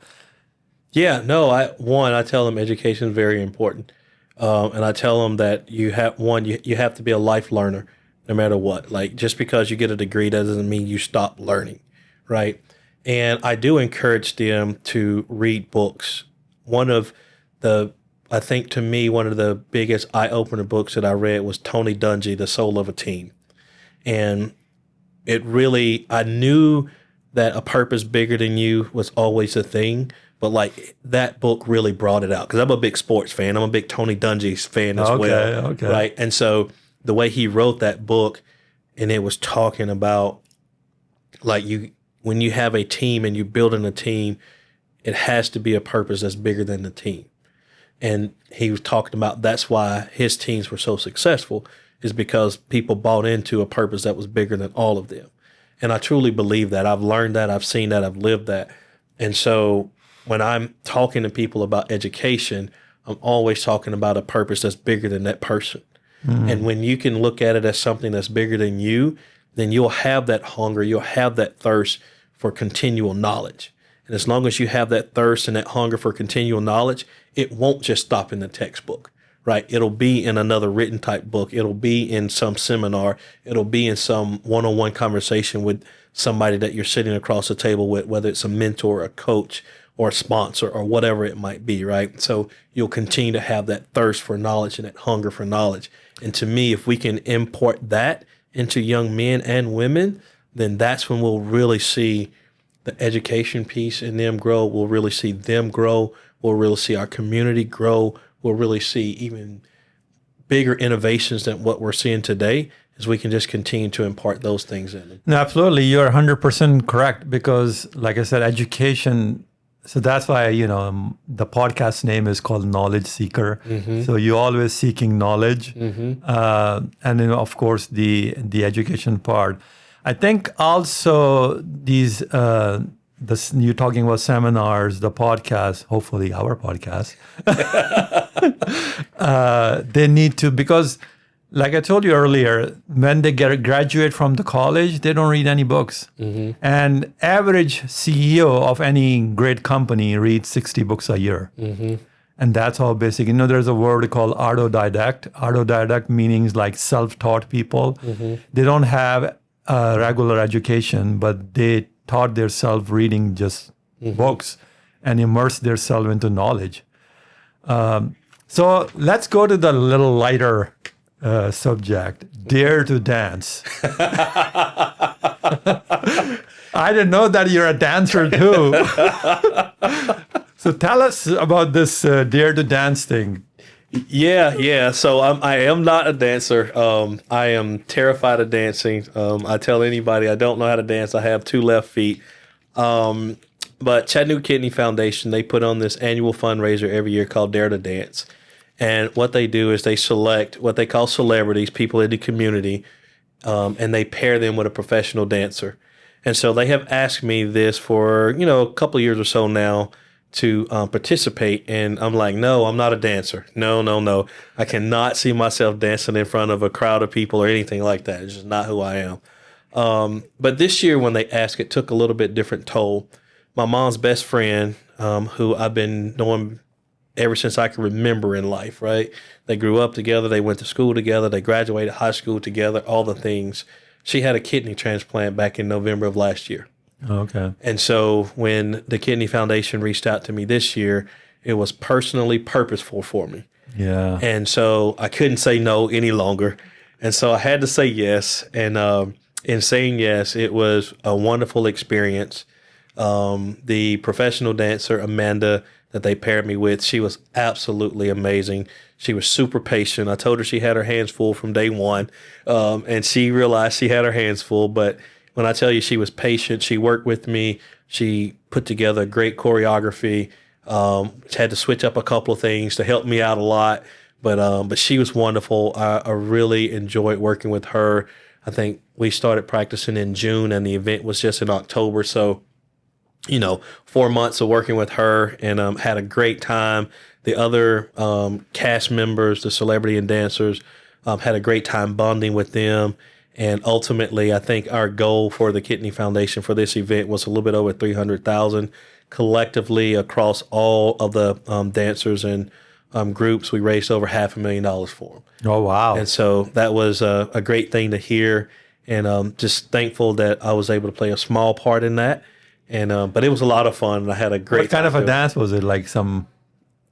Yeah, no, I tell them education is very important. And I tell them that you have to be a life learner no matter what. Like, just because you get a degree doesn't mean you stop learning, right? And I do encourage them to read books. I think to me, one of the biggest eye-opener books that I read was Tony Dungy, The Soul of a Team. And I knew that a purpose bigger than you was always a thing, but like that book really brought it out because I'm a big sports fan. I'm a big Tony Dungy fan as well. Okay. Right. And so the way he wrote that book, and it was talking about like when you have a team and you're building a team, it has to be a purpose that's bigger than the team. And he was talking about that's why his teams were so successful, is because people bought into a purpose that was bigger than all of them. And I truly believe that. I've learned that. I've seen that. I've lived that. And so when I'm talking to people about education, I'm always talking about a purpose that's bigger than that person. Mm-hmm. And when you can look at it as something that's bigger than you, then you'll have that hunger, you'll have that thirst for continual knowledge. And as long as you have that thirst and that hunger for continual knowledge, it won't just stop in the textbook, right? It'll be in another written type book. It'll be in some seminar. It'll be in some one-on-one conversation with somebody that you're sitting across the table with, whether it's a mentor, a coach, or a sponsor, or whatever it might be, right? So you'll continue to have that thirst for knowledge and that hunger for knowledge. And to me, if we can import that into young men and women, then that's when we'll really see the education piece in them grow. We'll really see them grow. We'll really see our community grow. We'll really see even bigger innovations than what we're seeing today, as we can just continue to impart those things in them. No, absolutely. You're 100% correct because, like I said, education. So that's why, the podcast name is called Knowledge Seeker. Mm-hmm. So you're always seeking knowledge. Mm-hmm. And then, of course, the education part. I think also these, you're talking about seminars, the podcast, hopefully our podcast, they need to, because like I told you earlier, when they graduate from the college, they don't read any books. Mm-hmm. And average CEO of any great company reads 60 books a year. Mm-hmm. And that's how basic. There's a word called autodidact. Autodidact meaning like self-taught people. Mm-hmm. They don't have regular education, but they taught themselves reading just books and immerse themselves into knowledge. So let's go to the little lighter subject, Dare to Dance. I didn't know that you're a dancer too. So tell us about this Dare to Dance thing. Yeah. So I am not a dancer. I am terrified of dancing. I tell anybody I don't know how to dance. I have two left feet. Um, but Chattanooga Kidney Foundation, they put on this annual fundraiser every year called Dare to Dance. And what they do is they select what they call celebrities, people in the community, and they pair them with a professional dancer. And so they have asked me this for, a couple of years or so now to participate. And I'm like, no, I'm not a dancer. No, no, no. I cannot see myself dancing in front of a crowd of people or anything like that. It's just not who I am. But this year, when they asked, it took a little bit different toll. My mom's best friend, who I've been knowing ever since I can remember in life, right? They grew up together. They went to school together. They graduated high school together, all the things. She had a kidney transplant back in November of last year. Okay. And so when the Kidney Foundation reached out to me this year, it was personally purposeful for me. Yeah. And so I couldn't say no any longer. And so I had to say yes. And in saying yes, it was a wonderful experience. The professional dancer, Amanda, that they paired me with, she was absolutely amazing. She was super patient. I told her she had her hands full from day one, and she realized she had her hands full. But when I tell you she was patient, she worked with me. She put together great choreography. Had to switch up a couple of things to help me out a lot. But she was wonderful. I really enjoyed working with her. I think we started practicing in June, and the event was just in October. So 4 months of working with her, and had a great time. The other cast members, the celebrity and dancers, had a great time bonding with them. And ultimately, I think our goal for the Kidney Foundation for this event was a little bit over 300,000 collectively across all of the dancers and groups. We raised over $500,000 for them. Oh, wow. And so that was a great thing to hear, and just thankful that I was able to play a small part in that. And but it was a lot of fun, and I had a great. What kind time of a doing it. dance was it? Like some.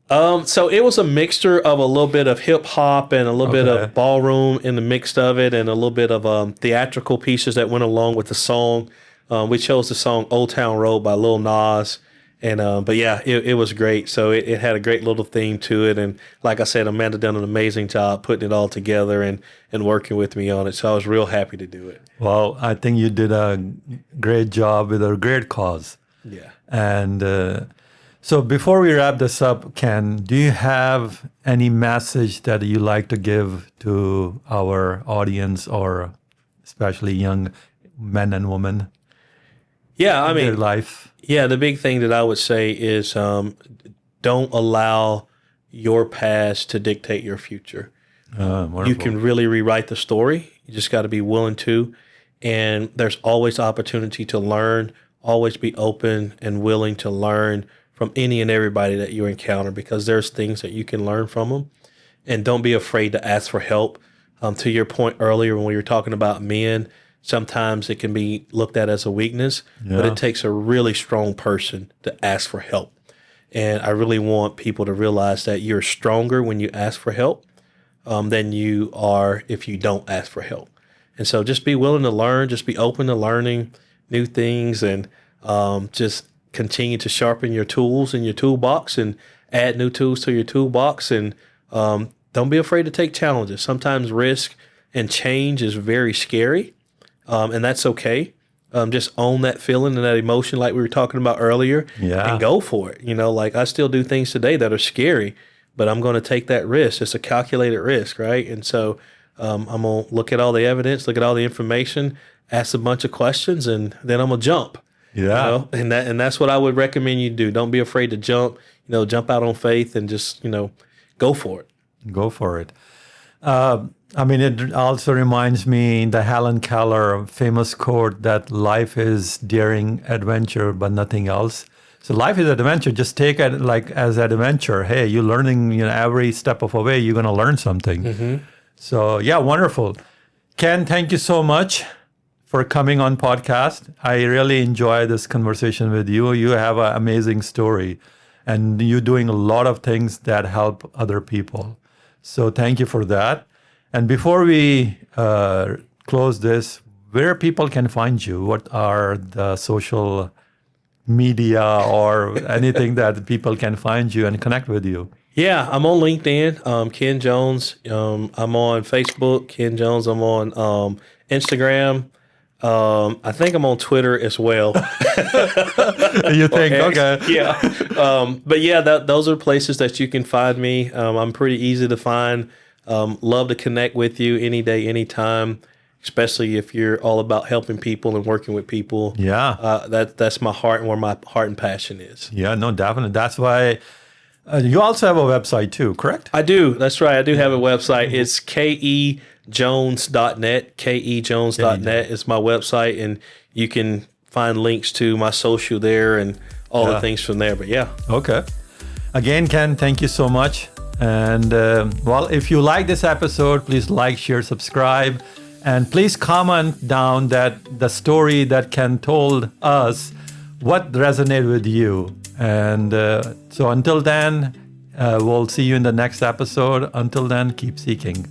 So it was a mixture of a little bit of hip hop and a little bit Okay. of ballroom in the mix of it, and a little bit of theatrical pieces that went along with the song. We chose the song "Old Town Road" by Lil Nas, and but yeah, it was great. So it had a great little theme to it, and like I said, Amanda done an amazing job putting it all together and working with me on it. So I was real happy to do it. Well, I think you did a great job with a great cause. Yeah. And so before we wrap this up, Ken, do you have any message that you like to give to our audience, or especially young men and women Yeah, I in their mean, life? yeah, the big thing that I would say is don't allow your past to dictate your future. Wonderful. You can really rewrite the story. You just got to be willing to. And there's always opportunity to learn, always be open and willing to learn from any and everybody that you encounter, because there's things that you can learn from them. And don't be afraid to ask for help. To your point earlier, when we were talking about men, sometimes it can be looked at as a weakness, but Yeah. it takes a really strong person to ask for help. And I really want people to realize that you're stronger when you ask for help than you are if you don't ask for help. And so just be willing to learn, just be open to learning new things, and just continue to sharpen your tools in your toolbox and add new tools to your toolbox. And don't be afraid to take challenges. Sometimes risk and change is very scary, and that's okay. Just own that feeling and that emotion like we were talking about earlier, Yeah. and go for it. Like I still do things today that are scary, but I'm going to take that risk. It's a calculated risk, right? And so I'm going to look at all the evidence, look at all the information, ask a bunch of questions, and then I'm going to jump. Yeah. And that's what I would recommend you do. Don't be afraid to jump. Jump out on faith and just go for it. Go for it. It also reminds me the Helen Keller famous quote that life is daring adventure, but nothing else. So life is adventure. Just take it like as adventure. Hey, you're learning. Every step of the way, you're going to learn something. Mm-hmm. So yeah, wonderful. Ken, thank you so much for coming on podcast. I really enjoy this conversation with you. You have an amazing story, and you're doing a lot of things that help other people. So thank you for that. And before we close this, where people can find you? What are the social media or anything that people can find you and connect with you? Yeah, I'm on LinkedIn, Ken Jones. I'm on Facebook, Ken Jones. I'm on Instagram. I think I'm on Twitter as well. You think, X. okay. Yeah. But yeah, those are places that you can find me. I'm pretty easy to find. Love to connect with you any day, anytime, especially if you're all about helping people and working with people. Yeah. That's my heart and where my heart and passion is. Yeah, no, definitely. That's why you also have a website too, correct? I do. That's right. I do have a website. It's kejones.net. Kejones.net is my website, and you can find links to my social there and all the things from there. But yeah. Okay. Again, Ken, thank you so much. And well, if you like this episode, please like, share, subscribe, and please comment down that the story that Ken told us, what resonated with you. And so until then, we'll see you in the next episode. Until then, keep seeking.